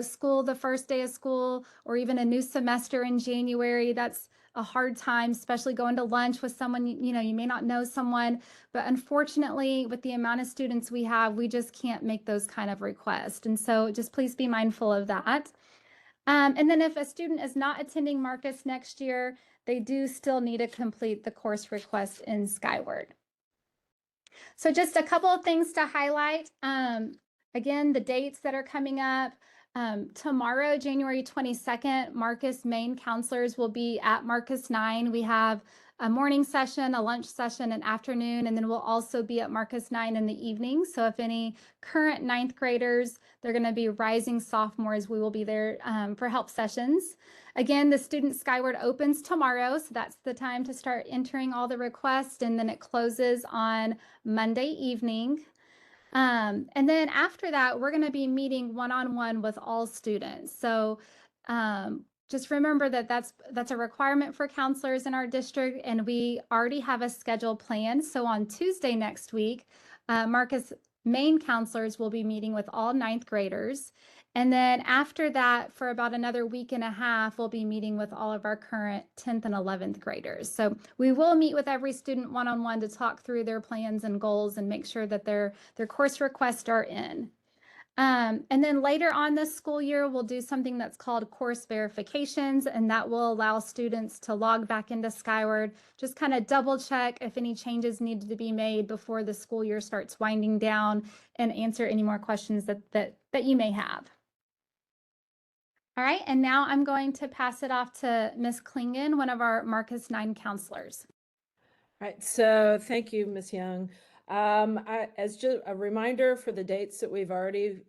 school the first day of school or even a new semester in January, that's a hard time, especially going to lunch with someone, you may not know someone. But unfortunately, with the amount of students we have, we just can't make those kind of requests. And so just please be mindful of that. And then if a student is not attending Marcus next year, they do still need to complete the course request in Skyward. So just a couple of things to highlight. Again, the dates that are coming up. Tomorrow, January 22nd, Marcus Main counselors will be at Marcus 9. We have a morning session, a lunch session, an afternoon, and then we'll also be at Marcus 9 in the evening. So if any current 9th graders, they're going to be rising sophomores, we will be there for help sessions. Again, the Student Skyward opens tomorrow, so that's the time to start entering all the requests, and then it closes on Monday evening. And then after that, we're going to be meeting one-on-one with all students. So just remember that that's a requirement for counselors in our district, and we already have a schedule planned. So on Tuesday next week, Marcus Main counselors will be meeting with all 9th graders. And then after that, for about another week and a half, we'll be meeting with all of our current 10th and 11th graders. So we will meet with every student one-on-one to talk through their plans and goals and make sure that their course requests are in. And then later on this school year, we'll do something that's called course verifications, and that will allow students to log back into Skyward, just kind of double check if any changes need to be made before the school year starts winding down, and answer any more questions that you may have. All right, and now I'm going to pass it off to Ms. Klingen, one of our Marcus 9 counselors. All right, so thank you, Ms. Young. As just a reminder for the dates that we've already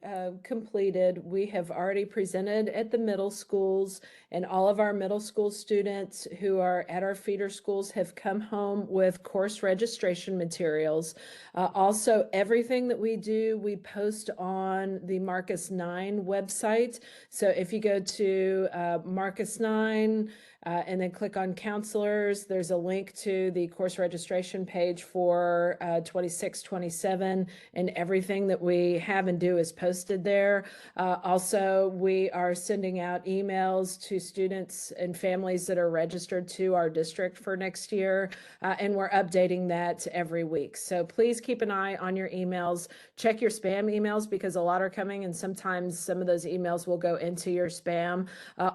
completed, we have already presented at the middle schools, and all of our middle school students who are at our feeder schools have come home with course registration materials. Also, everything that we do, we post on the Marcus 9 website. So if you go to Marcus 9, and then click on counselors. There's a link to the course registration page for 26, 27, and everything that we have and do is posted there. Also, we are sending out emails to students and families that are registered to our district for next year, and we're updating that every week. So please keep an eye on your emails. Check your spam emails because a lot are coming, and sometimes some of those emails will go into your spam.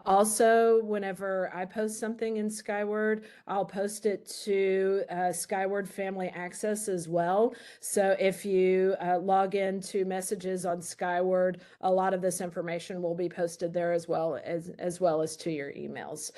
Also, whenever I post something in Skyward, I'll post it to Skyward Family Access as well. So if you log into messages on Skyward, a lot of this information will be posted there as well as to your emails.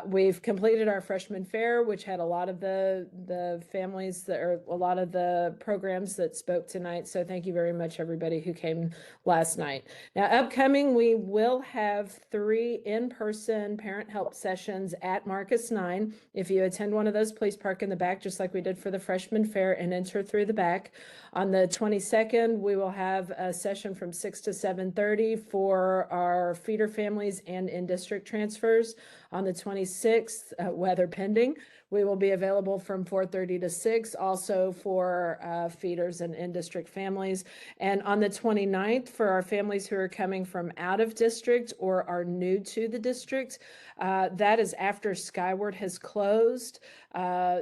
We've completed our freshman fair, which had a lot of the families that are a lot of the programs that spoke tonight. So thank you very much, everybody who came last night. Now, upcoming, we will have 3 in-person parent help sessions at Marcus 9. If you attend one of those, please park in the back, just like we did for the freshman fair, and enter through the back. On the 22nd, we will have a session from 6 to 7:30 for our feeder families and in-district transfers. On the 26th, weather pending, we will be available from 4:30 to 6, also for feeders and in-district families. And on the 29th, for our families who are coming from out of district or are new to the district, that is after Skyward has closed.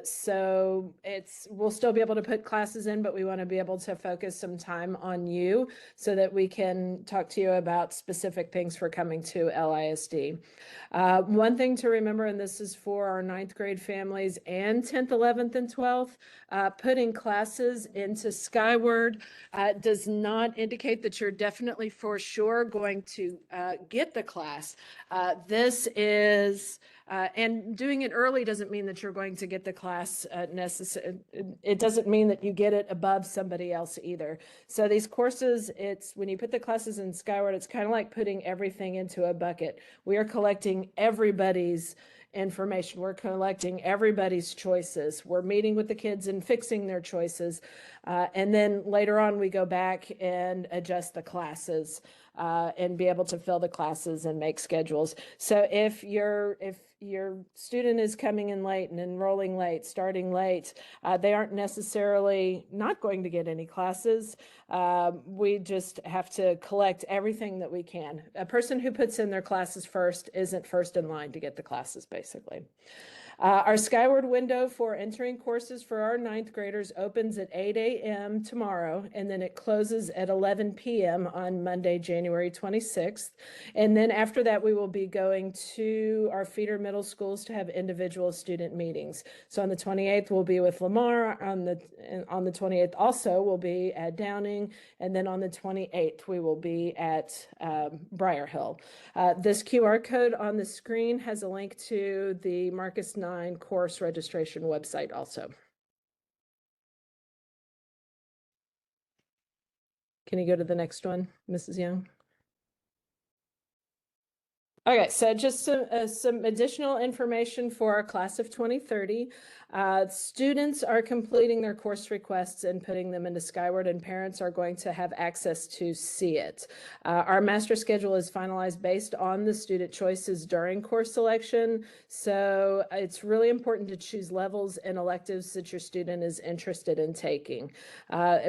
So we'll still be able to put classes in, but we want to be able to focus some time on you so that we can talk to you about specific things for coming to LISD. One thing to remember, and this is for our 9th grade families and 10th, 11th, and 12th, putting classes into Skyward does not indicate that you're definitely for sure going to get the class. This is, and doing it early doesn't mean that you're going to get the class necessary. It doesn't mean that you get it above somebody else either. So these courses, when you put the classes in Skyward, it's kind of like putting everything into a bucket. We are collecting everybody's information. We're collecting everybody's choices. We're meeting with the kids and fixing their choices. And then later on, we go back and adjust the classes and be able to fill the classes and make schedules. So if your student is coming in late and enrolling late, starting late, they aren't necessarily not going to get any classes. We just have to collect everything that we can. A person who puts in their classes first isn't first in line to get the classes, basically. Our Skyward window for entering courses for our 9th graders opens at 8 a.m. tomorrow, and then it closes at 11 p.m. on Monday, January 26th. And then after that, we will be going to our feeder middle schools to have individual student meetings. So on the 28th, we'll be with Lamar. On the 28th also, we'll be at Downing. And then on the 28th, we will be at Briar Hill. This QR code on the screen has a link to the Marcus 9 course registration website also. Can you go to the next one, Mrs. Young? Okay, so just some additional information for our class of 2030. Students are completing their course requests and putting them into Skyward, and parents are going to have access to see it. Our master schedule is finalized based on the student choices during course selection, so it's really important to choose levels and electives that your student is interested in taking.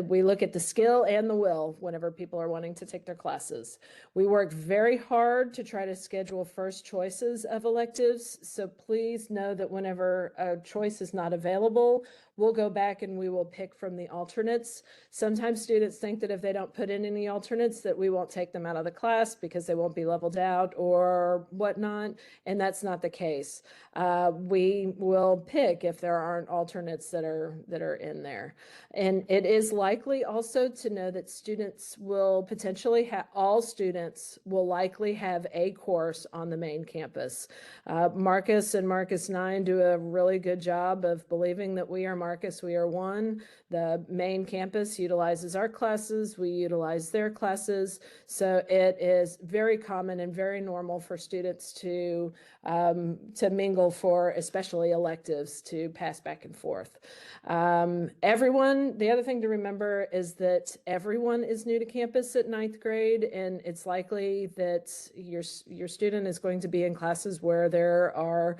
We look at the skill and the will whenever people are wanting to take their classes. We work very hard to try to schedule first choices of electives. So please know that whenever a choice is not available, we'll go back and we will pick from the alternates. Sometimes students think that if they don't put in any alternates that we won't take them out of the class because they won't be leveled out or whatnot, and that's not the case. We will pick if there aren't alternates that are in there. And it is likely also to know that students will potentially have, all students will likely have a course on the main campus. Marcus and Marcus 9 do a really good job of believing that we are Marcus, we are one. The main campus utilizes our classes, we utilize their classes. So it is very common and very normal for students to mingle for especially electives to pass back and forth. The other thing to remember is that everyone is new to campus at 9th grade, and it's likely that your student is going to be in classes where there are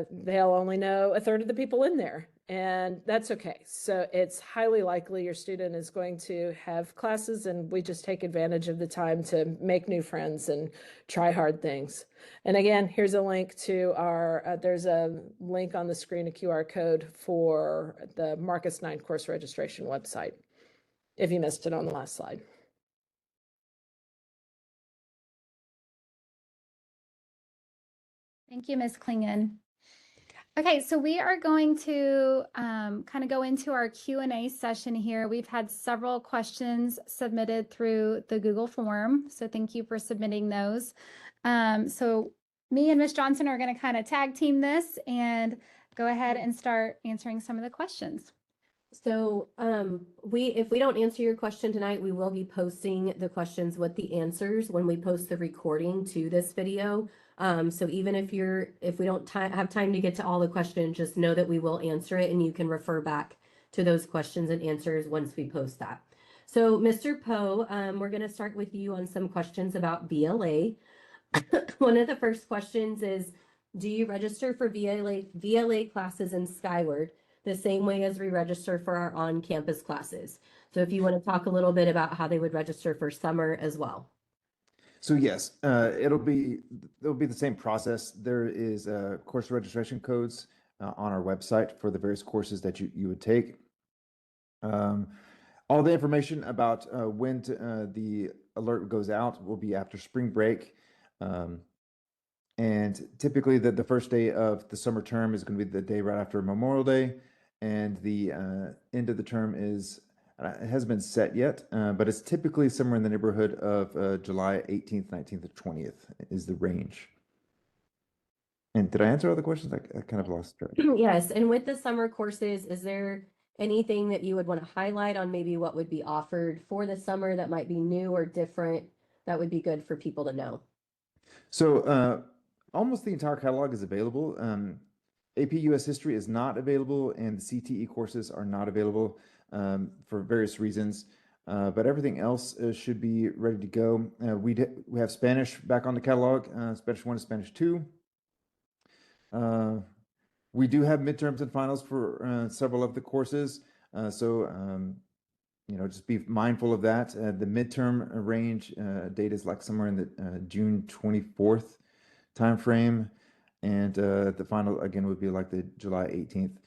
they'll only know a third of the people in there, and that's okay. So it's highly likely your student is going to have classes, and we just take advantage of the time to make new friends and try hard things. And again, here's a link to our, there's a link on the screen, a QR code for the Marcus 9 course registration website, if you missed it on the last slide. Thank you, Ms. Klingen. Okay, so we are going to kind of go into our Q&A session here. We've had several questions submitted through the Google form, so thank you for submitting those. So me and Ms. Johnson are going to kind of tag team this and go ahead and start answering some of the questions. So if we don't answer your question tonight, we will be posting the questions with the answers when we post the recording to this video. So even if we don't have time to get to all the questions, just know that we will answer it and you can refer back to those questions and answers once we post that. So Mr. Poe, we're going to start with you on some questions about VLA. One of the first questions is, do you register for VLA classes in Skyward the same way as we register for our on-campus classes? So if you want to talk a little bit about how they would register for summer as well. So yes, it'll be the same process. There is course registration codes on our website for the various courses that you would take. All the information about when the alert goes out will be after spring break. And typically the first day of the summer term is going to be the day right after Memorial Day. And the end of the term is, it hasn't been set yet, but it's typically somewhere in the neighborhood of July 18th, 19th, or 20th is the range. And did I answer all the questions? I kind of lost track. Yes, and with the summer courses, is there anything that you would want to highlight on maybe what would be offered for the summer that might be new or different that would be good for people to know? So almost the entire catalog is available. AP US History is not available, and the CTE courses are not available for various reasons. But everything else should be ready to go. We have Spanish back on the catalog, Spanish 1 and Spanish 2. We do have midterms and finals for several of the courses. Just be mindful of that. The midterm range date is like somewhere in the June 24th timeframe. And the final again would be like the July 18th.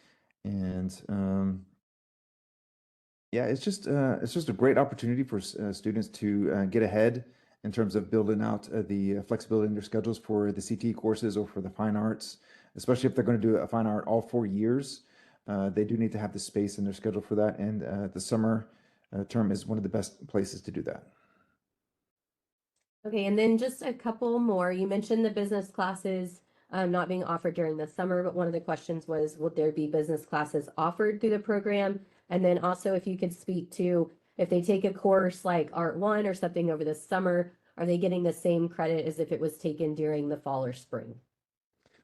And yeah, it's just a great opportunity for students to get ahead in terms of building out the flexibility in their schedules for the CTE courses or for the fine arts, especially if they're going to do a fine art all 4 years. They do need to have the space in their schedule for that, and the summer term is one of the best places to do that. Okay, and then just a couple more. You mentioned the business classes not being offered during the summer, but one of the questions was, will there be business classes offered through the program? And then also if you could speak to, if they take a course like Art 1 or something over the summer, are they getting the same credit as if it was taken during the fall or spring?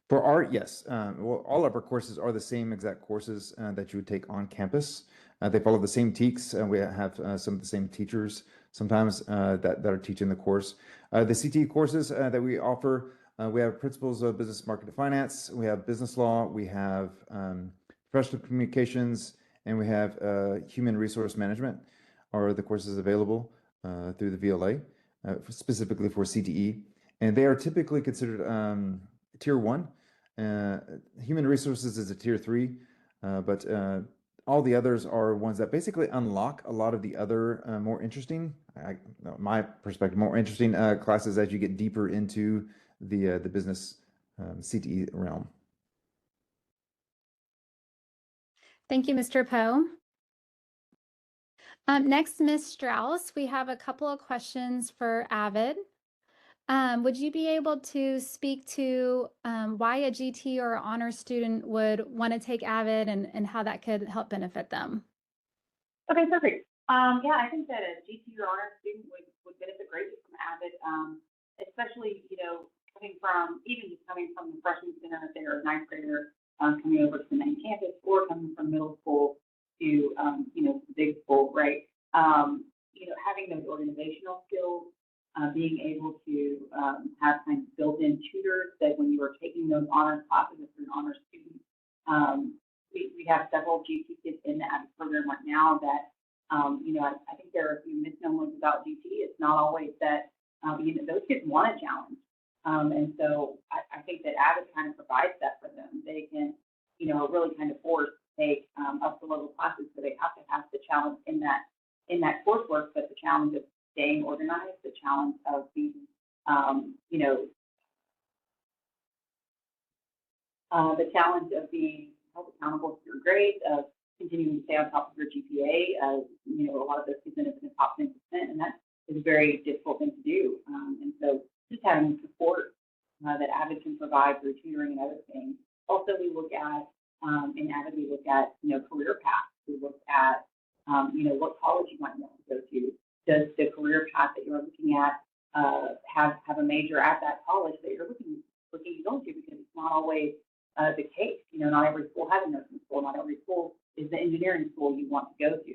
For art, yes. Well, all of our courses are the same exact courses that you would take on campus. They follow the same TEKS. We have some of the same teachers sometimes that are teaching the course. The CTE courses that we offer, we have Principles of Business Market and Finance, we have Business Law, we have Professional Communications, and we have Human Resource Management are the courses available through the VLA, specifically for CTE. And they are typically considered Tier 1. Human Resources is a Tier 3, but all the others are ones that basically unlock a lot of the other more interesting, my perspective, more interesting classes as you get deeper into the business CTE realm. Thank you, Mr. Poe. Next, Ms. Strauss, we have a couple of questions for Avid. Would you be able to speak to why a GT or honor student would want to take AVID and how that could help benefit them? Okay, perfect. Yeah, I think that a GT or honor student would benefit greatly from AVID, especially, coming from the freshman center if they're a ninth grader, coming over to the main campus, or coming from middle school to, the big school, right? Having those organizational skills, being able to have kind of built-in tutors that when you are taking those honors classes, if you're an honors student, we have several GT kids in the AVID program right now that, I think there are a few misnomers about GT. It's not always that, those kids want a challenge. And so I think that AVID kind of provides that for them. They can, really kind of force take up the level classes, so they have to have the challenge in that coursework, but the challenge of staying organized, the challenge of being, the challenge of being held accountable to your grades, of continuing to stay on top of your GPA. A lot of those kids end up in the top 10%, and that is a very difficult thing to do. And so just having support that AVID can provide through tutoring and other things. Also, we look at, in AVID, we look at, career paths. We look at, what college you might want to go to. Does the career path that you're looking at have a major at that college that you're looking to go to? Because it's not always the case. Not every school has a nursing school. Not every school is the engineering school you want to go to.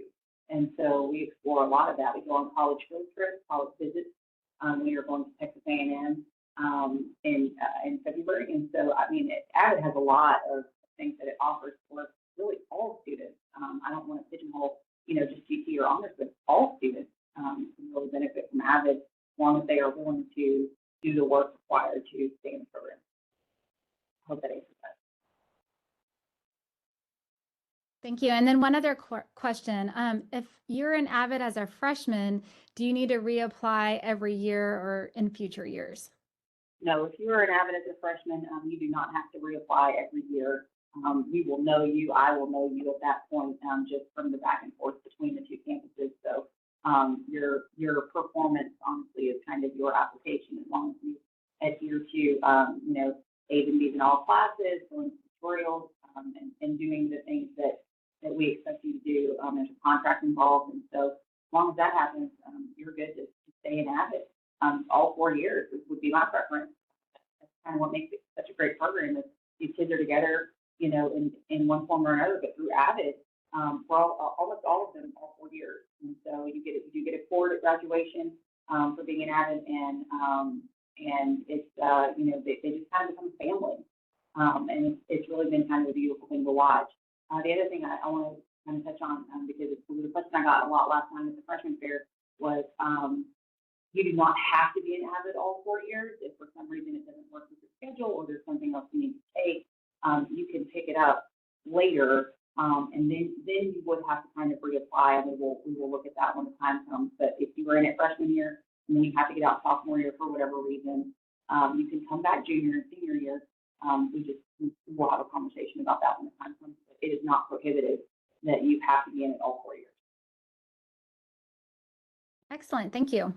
And so we explore a lot of that. We go on college field trips, college visits. We are going to Texas A&M in February. And so, AVID has a lot of things that it offers for really all students. I don't want to pigeonhole, just GT or honors, but all students can really benefit from AVID as long as they are willing to do the work required to stay in the program. I hope that answers that. Thank you. And then one other question. If you're an AVID as a freshman, do you need to reapply every year or in future years? No, if you're an AVID as a freshman, you do not have to reapply every year. We will know you. I will know you at that point, just from the back and forth between the two campuses. So your performance, honestly, is kind of your application, as long as you adhere to, A's and B's in all classes, going to tutorials, and doing the things that we expect you to do. There's a contract involved, and so as long as that happens, you're good to stay in AVID. All 4 years would be my preference. That's kind of what makes it such a great program, is these kids are together, in one form or another, but through AVID, for almost all of them, all 4 years. And so you get a cord at graduation for being an AVID, and it's they just kind of become a family. And it's really been kind of a beautiful thing to watch. The other thing I want to kind of touch on, because it was a question I got a lot last time at the freshman fair, was you do not have to be an AVID all 4 years. If for some reason it doesn't work with your schedule, or there's something else you need to take, you can pick it up later, and then you would have to kind of reapply, and we will look at that when the time comes. But if you were in it freshman year and then you have to get out sophomore year for whatever reason, you can come back junior and senior year. We will have a conversation about that when the time comes. But it is not prohibited that you have to be in it all 4 years. Excellent. Thank you.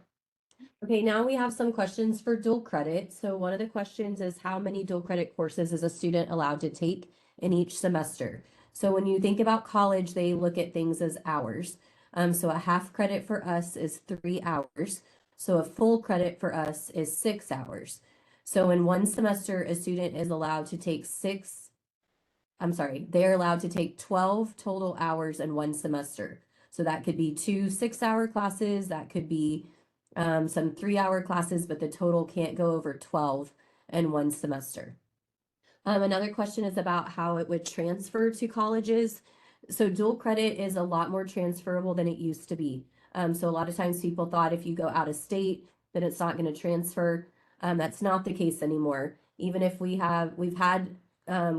Okay, now we have some questions for dual credit. So one of the questions is, how many dual credit courses is a student allowed to take in each semester? So when you think about college, they look at things as hours. So a half credit for us is 3 hours. So a full credit for us is 6 hours. So in one semester, a student is allowed to take they're allowed to take 12 total hours in one semester. So that could be 2 6-hour classes, that could be some 3-hour classes, but the total can't go over 12 in one semester. Another question is about how it would transfer to colleges. So dual credit is a lot more transferable than it used to be. So a lot of times people thought if you go out of state, that it's not going to transfer. That's not the case anymore. Even if we've had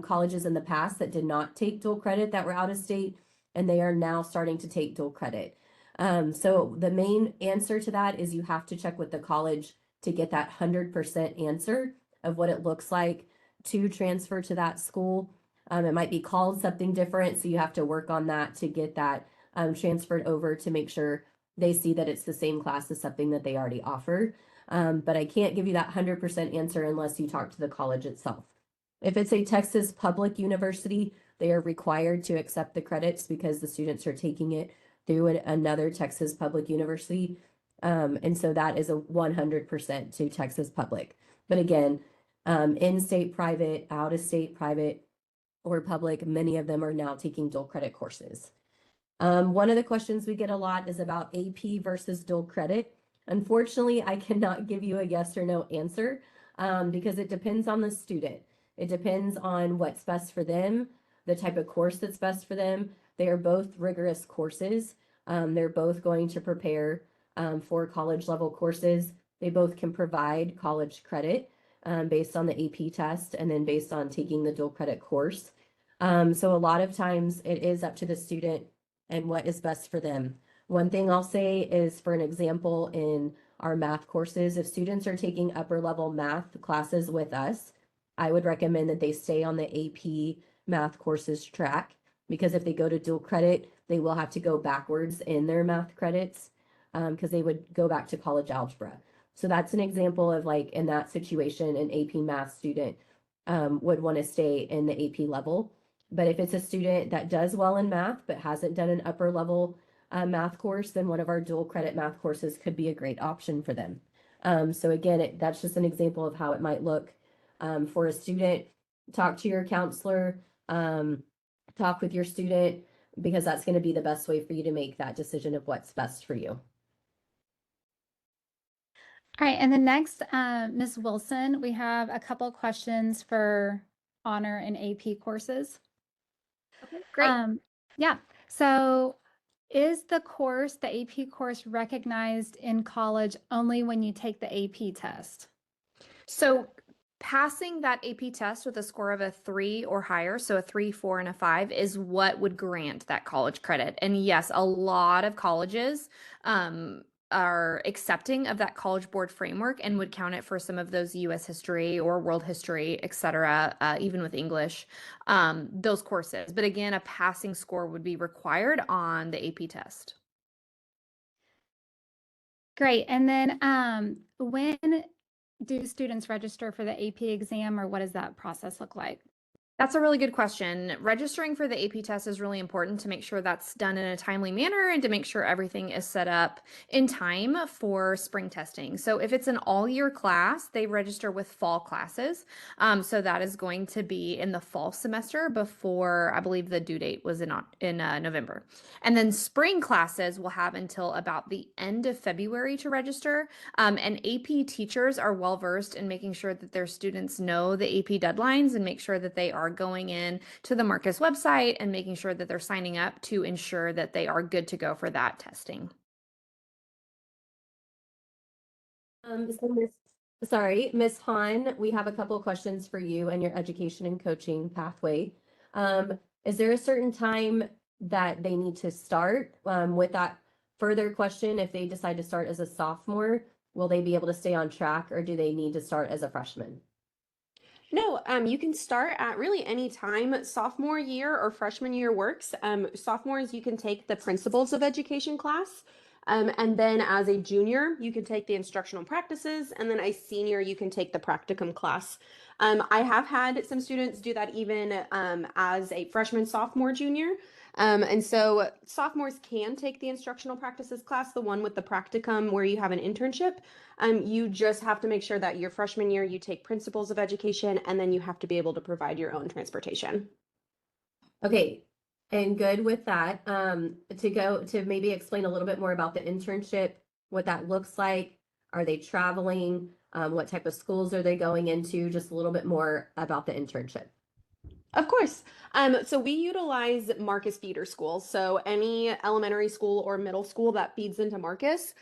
colleges in the past that did not take dual credit that were out of state, and they are now starting to take dual credit. So the main answer to that is you have to check with the college to get that 100% answer of what it looks like to transfer to that school. It might be called something different, so you have to work on that to get that transferred over to make sure they see that it's the same class as something that they already offer. But I can't give you that 100% answer unless you talk to the college itself. If it's a Texas public university, they are required to accept the credits because the students are taking it through another Texas public university. And so that is a 100% to Texas public. But again, in-state private, out-of-state private, or public, many of them are now taking dual credit courses. One of the questions we get a lot is about AP versus dual credit. Unfortunately, I cannot give you a yes or no answer because it depends on the student. It depends on what's best for them, the type of course that's best for them. They are both rigorous courses. They're both going to prepare for college level courses. They both can provide college credit based on the AP test and then based on taking the dual credit course. So a lot of times it is up to the student and what is best for them. One thing I'll say is, for an example, in our math courses, if students are taking upper level math classes with us, I would recommend that they stay on the AP math courses track, because if they go to dual credit, they will have to go backwards in their math credits because they would go back to college algebra. So that's an example of, like, in that situation, an AP math student would want to stay in the AP level. But if it's a student that does well in math but hasn't done an upper level math course, then one of our dual credit math courses could be a great option for them. So again, that's just an example of how it might look for a student. Talk to your counselor, talk with your student, because that's going to be the best way for you to make that decision of what's best for you. All right, and then next, Ms. Wilson, we have a couple questions for honor and AP courses. Okay, great. Yeah, so is the AP course recognized in college only when you take the AP test? So passing that AP test with a score of a 3 or higher, so a 3, 4, and a 5, is what would grant that college credit. And yes, a lot of colleges are accepting of that College Board framework and would count it for some of those U.S. history or world history, et cetera, even with English, those courses. But again, a passing score would be required on the AP test. Great. And then when do students register for the AP exam, or what does that process look like? That's a really good question. Registering for the AP test is really important to make sure that's done in a timely manner and to make sure everything is set up in time for spring testing. So if it's an all-year class, they register with fall classes. So that is going to be in the fall semester before, I believe the due date was in November. And then spring classes will have until about the end of February to register. And AP teachers are well-versed in making sure that their students know the AP deadlines and make sure that they are going in to the Marcus website and making sure that they're signing up to ensure that they are good to go for that testing. Ms. Hahn, we have a couple of questions for you and your education and coaching pathway. Is there a certain time that they need to start with that further question? If they decide to start as a sophomore, will they be able to stay on track, or do they need to start as a freshman? No, you can start at really any time. Sophomore year or freshman year works. Sophomores, you can take the Principles of Education class. And then as a junior, you can take the instructional practices. And then a senior, you can take the practicum class. I have had some students do that even as a freshman, sophomore, junior. And so sophomores can take the instructional practices class, the one with the practicum where you have an internship. You just have to make sure that your freshman year you take Principles of Education, and then you have to be able to provide your own transportation. Okay, and good with that. To go to maybe explain a little bit more about the internship, what that looks like. Are they traveling? What type of schools are they going into? Just a little bit more about the internship. Of course. So we utilize Marcus feeder schools. So any elementary school or middle school that feeds into Marcus.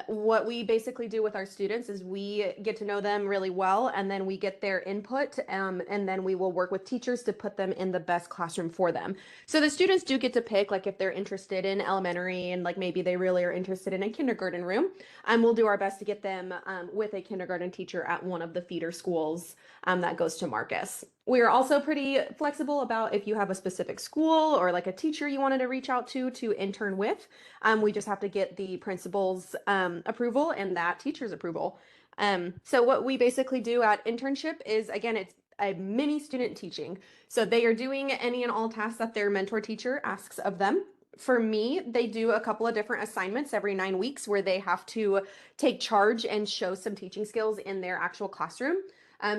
What we basically do with our students is we get to know them really well, and then we get their input, and then we will work with teachers to put them in the best classroom for them. So the students do get to pick, like, if they're interested in elementary and like maybe they really are interested in a kindergarten room, we'll do our best to get them with a kindergarten teacher at one of the feeder schools that goes to Marcus. We're also pretty flexible about if you have a specific school or like a teacher you wanted to reach out to intern with. We just have to get the principal's approval and that teacher's approval. So what we basically do at internship is, again, it's a mini student teaching. So they are doing any and all tasks that their mentor teacher asks of them. For me, they do a couple of different assignments every 9 weeks where they have to take charge and show some teaching skills in their actual classroom.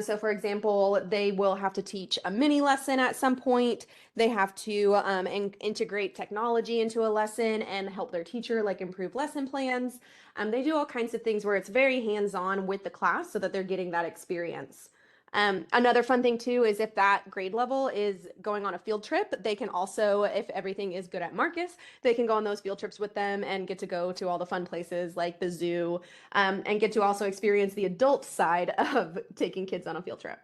So for example, they will have to teach a mini lesson at some point. They have to integrate technology into a lesson and help their teacher like improve lesson plans. They do all kinds of things where it's very hands-on with the class so that they're getting that experience. Another fun thing too is if that grade level is going on a field trip, they can also, if everything is good at Marcus, they can go on those field trips with them and get to go to all the fun places like the zoo, and get to also experience the adult side of taking kids on a field trip.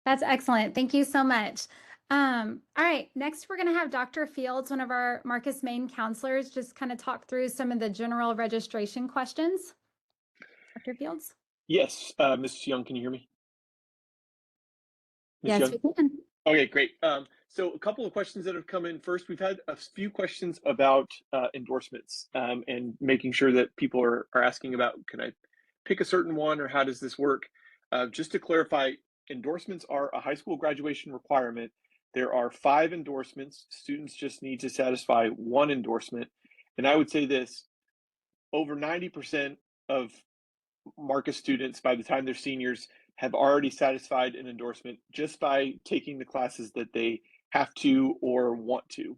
That's excellent. Thank you so much. All right, next we're going to have Dr. Fields, one of our Marcus Main counselors, just kind of talk through some of the general registration questions. Dr. Fields? Yes, Mrs. Young, can you hear me? Ms. Yes, Young? we can. Okay, great. So a couple of questions that have come in. First, we've had a few questions about endorsements and making sure that people are asking about, can I pick a certain one or how does this work? Just to clarify, endorsements are a high school graduation requirement. There are 5 endorsements. Students just need to satisfy 1 endorsement. And I would say this, over 90% of Marcus students, by the time they're seniors, have already satisfied an endorsement just by taking the classes that they have to or want to.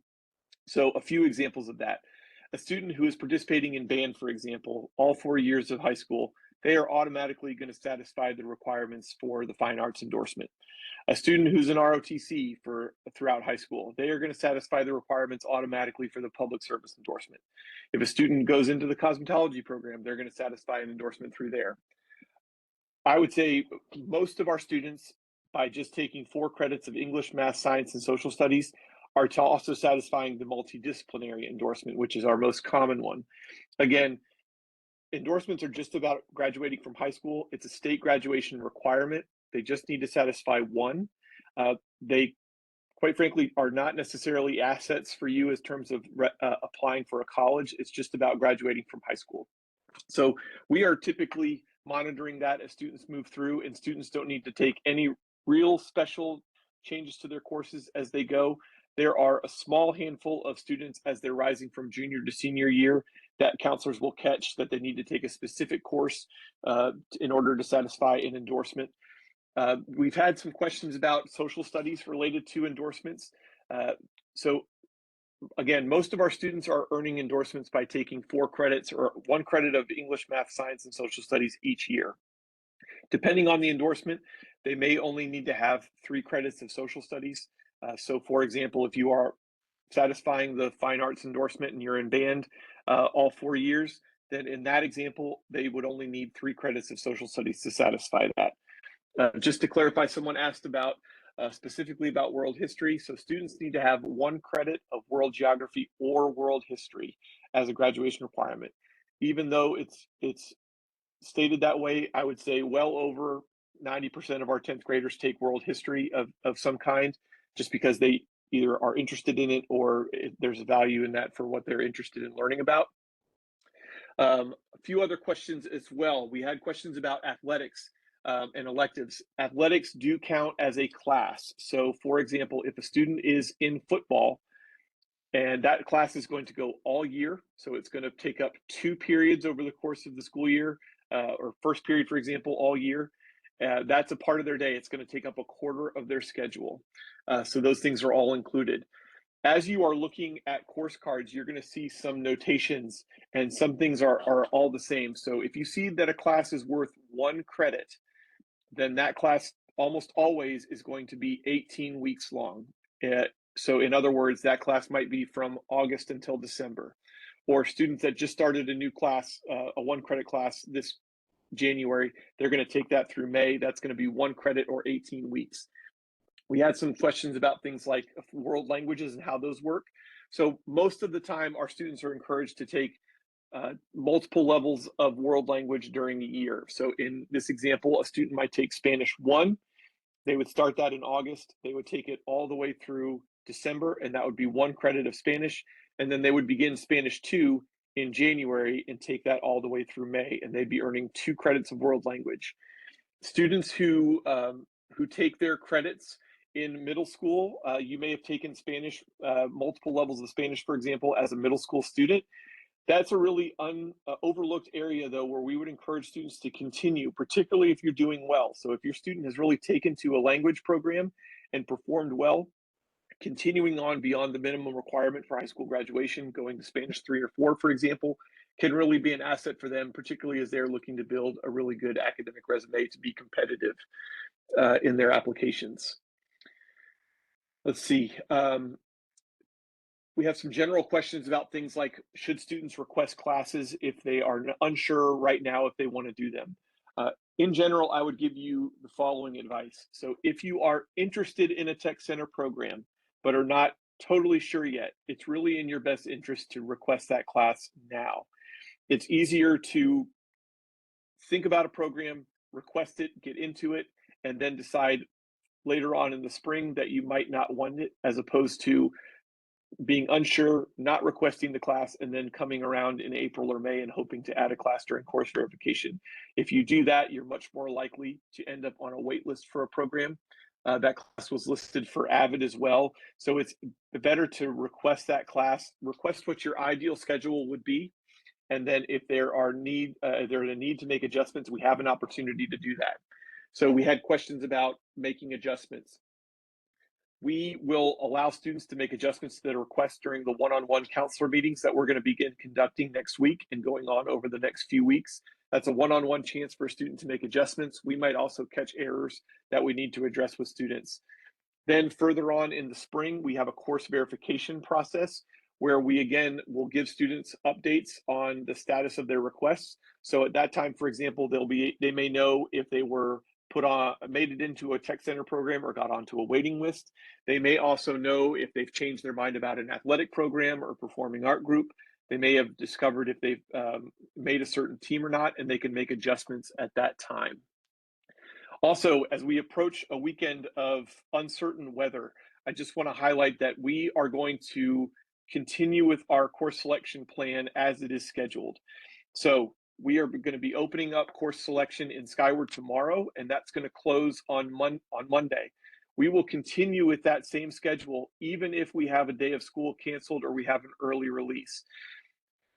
So a few examples of that. A student who is participating in band, for example, all 4 years of high school, they are automatically going to satisfy the requirements for the fine arts endorsement. A student who's an ROTC throughout high school, they are going to satisfy the requirements automatically for the public service endorsement. If a student goes into the cosmetology program, they're going to satisfy an endorsement through there. I would say most of our students, by just taking 4 credits of English, math, science, and social studies, are also satisfying the multidisciplinary endorsement, which is our most common one. Again, endorsements are just about graduating from high school. It's a state graduation requirement. They just need to satisfy 1. They, quite frankly, are not necessarily assets for you in terms of applying for a college. It's just about graduating from high school. So we are typically monitoring that as students move through, and students don't need to take any real special changes to their courses as they go. There are a small handful of students as they're rising from junior to senior year that counselors will catch that they need to take a specific course in order to satisfy an endorsement. We've had some questions about social studies related to endorsements. So again, most of our students are earning endorsements by taking 4 credits or 1 credit of English, math, science, and social studies each year. Depending on the endorsement, they may only need to have 3 credits of social studies. So for example, if you are satisfying the fine arts endorsement and you're in band all 4 years, then in that example, they would only need 3 credits of social studies to satisfy that. Just to clarify, someone asked about specifically about world history. So students need to have 1 credit of world geography or world history as a graduation requirement. Even though it's stated that way, I would say well over 90% of our 10th graders take world history of some kind, just because they either are interested in it or there's a value in that for what they're interested in learning about. A few other questions as well. We had questions about athletics and electives. Athletics do count as a class. So for example, if a student is in football and that class is going to go all year, so it's going to take up 2 periods over the course of the school year, or first period, for example, all year, that's a part of their day. It's going to take up a quarter of their schedule. So those things are all included. As you are looking at course cards, you're going to see some notations, and some things are all the same. So if you see that a class is worth 1 credit, then that class almost always is going to be 18 weeks long. So in other words, that class might be from August until December. Or students that just started a new class, a 1 credit class this January, they're going to take that through May. That's going to be 1 credit or 18 weeks. We had some questions about things like world languages and how those work. So most of the time, our students are encouraged to take multiple levels of world language during the year. So in this example, a student might take Spanish 1. They would start that in August. They would take it all the way through December, and that would be 1 credit of Spanish. And then they would begin Spanish 2 in January and take that all the way through May, and they'd be earning 2 credits of world language. Students who take their credits in middle school, you may have taken Spanish, multiple levels of Spanish, for example, as a middle school student. That's a really overlooked area, though, where we would encourage students to continue, particularly if you're doing well. So if your student has really taken to a language program and performed well, continuing on beyond the minimum requirement for high school graduation, going to Spanish 3 or 4, for example, can really be an asset for them, particularly as they're looking to build a really good academic resume to be competitive in their applications. Let's see. We have some general questions about things like, should students request classes if they are unsure right now if they want to do them? In general, I would give you the following advice. So if you are interested in a tech center program, but are not totally sure yet, it's really in your best interest to request that class now. It's easier to think about a program, request it, get into it, and then decide later on in the spring that you might not want it, as opposed to being unsure, not requesting the class, and then coming around in April or May and hoping to add a class during course verification. If you do that, you're much more likely to end up on a wait list for a program. That class was listed for AVID as well. So it's better to request that class, request what your ideal schedule would be. And then if there's a need to make adjustments, we have an opportunity to do that. So we had questions about making adjustments. We will allow students to make adjustments to their requests during the one-on-one counselor meetings that we're going to begin conducting next week and going on over the next few weeks. That's a one-on-one chance for a student to make adjustments. We might also catch errors that we need to address with students. Then further on in the spring, we have a course verification process where we again will give students updates on the status of their requests. So at that time, for example, they may know if they were made it into a tech center program or got onto a waiting list. They may also know if they've changed their mind about an athletic program or performing art group. They may have discovered if they've made a certain team or not, and they can make adjustments at that time. Also, as we approach a weekend of uncertain weather, I just want to highlight that we are going to continue with our course selection plan as it is scheduled. So we are going to be opening up course selection in Skyward tomorrow, and that's going to close on Monday. We will continue with that same schedule, even if we have a day of school canceled or we have an early release.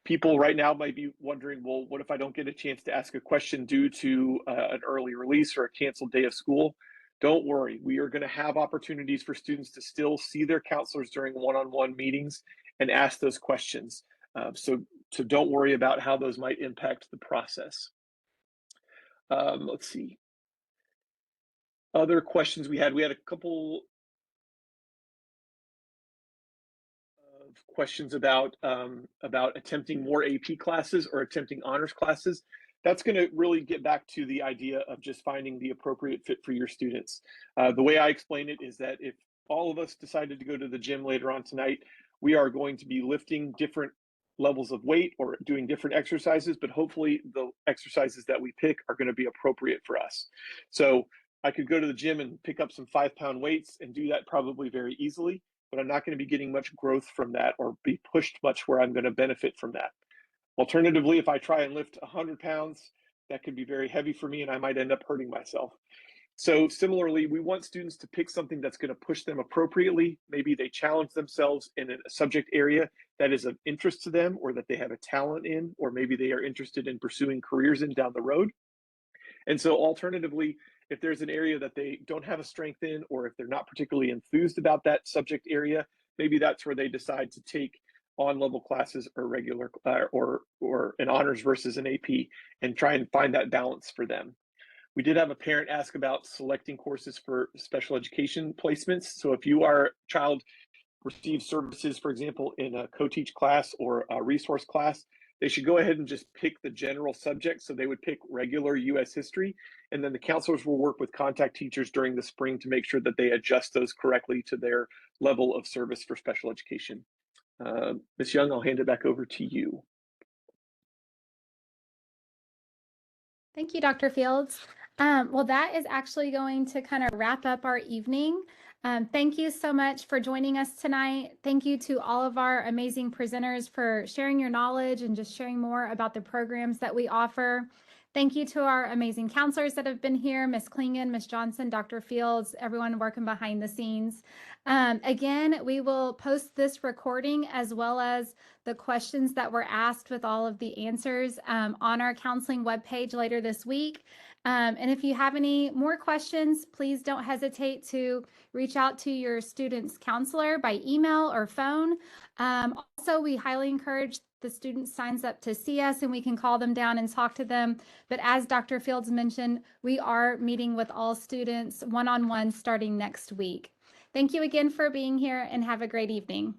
People right now might be wondering, well, what if I don't get a chance to ask a question due to an early release or a canceled day of school? Don't worry, we are going to have opportunities for students to still see their counselors during one-on-one meetings and ask those questions. So don't worry about how those might impact the process. Let's see. Other questions we had a couple of questions about attempting more AP classes or attempting honors classes. That's going to really get back to the idea of just finding the appropriate fit for your students. The way I explain it is that if all of us decided to go to the gym later on tonight, we are going to be lifting different levels of weight or doing different exercises, but hopefully the exercises that we pick are going to be appropriate for us. So I could go to the gym and pick up some 5-pound weights and do that probably very easily, but I'm not going to be getting much growth from that or be pushed much where I'm going to benefit from that. Alternatively, if I try and lift 100 pounds, that could be very heavy for me and I might end up hurting myself. So similarly, we want students to pick something that's going to push them appropriately. Maybe they challenge themselves in a subject area that is of interest to them or that they have a talent in, or maybe they are interested in pursuing careers in down the road. And so alternatively, if there's an area that they don't have a strength in, or if they're not particularly enthused about that subject area, maybe that's where they decide to take on-level classes or regular or an honors versus an AP and try and find that balance for them. We did have a parent ask about selecting courses for special education placements. So if your child receives services, for example, in a co-teach class or a resource class, they should go ahead and just pick the general subject. So they would pick regular US history, and then the counselors will work with contact teachers during the spring to make sure that they adjust those correctly to their level of service for special education. Ms. Young, I'll hand it back over to you. Thank you, Dr. Fields. Well, that is actually going to kind of wrap up our evening. Thank you so much for joining us tonight. Thank you to all of our amazing presenters for sharing your knowledge and just sharing more about the programs that we offer. Thank you to our amazing counselors that have been here, Ms. Klingon, Ms. Johnson, Dr. Fields, everyone working behind the scenes. Again, we will post this recording as well as the questions that were asked with all of the answers on our counseling webpage later this week. And if you have any more questions, please don't hesitate to reach out to your student's counselor by email or phone. Also, we highly encourage the student signs up to see us and we can call them down and talk to them. But as Dr. Fields mentioned, we are meeting with all students one-on-one starting next week. Thank you again for being here and have a great evening.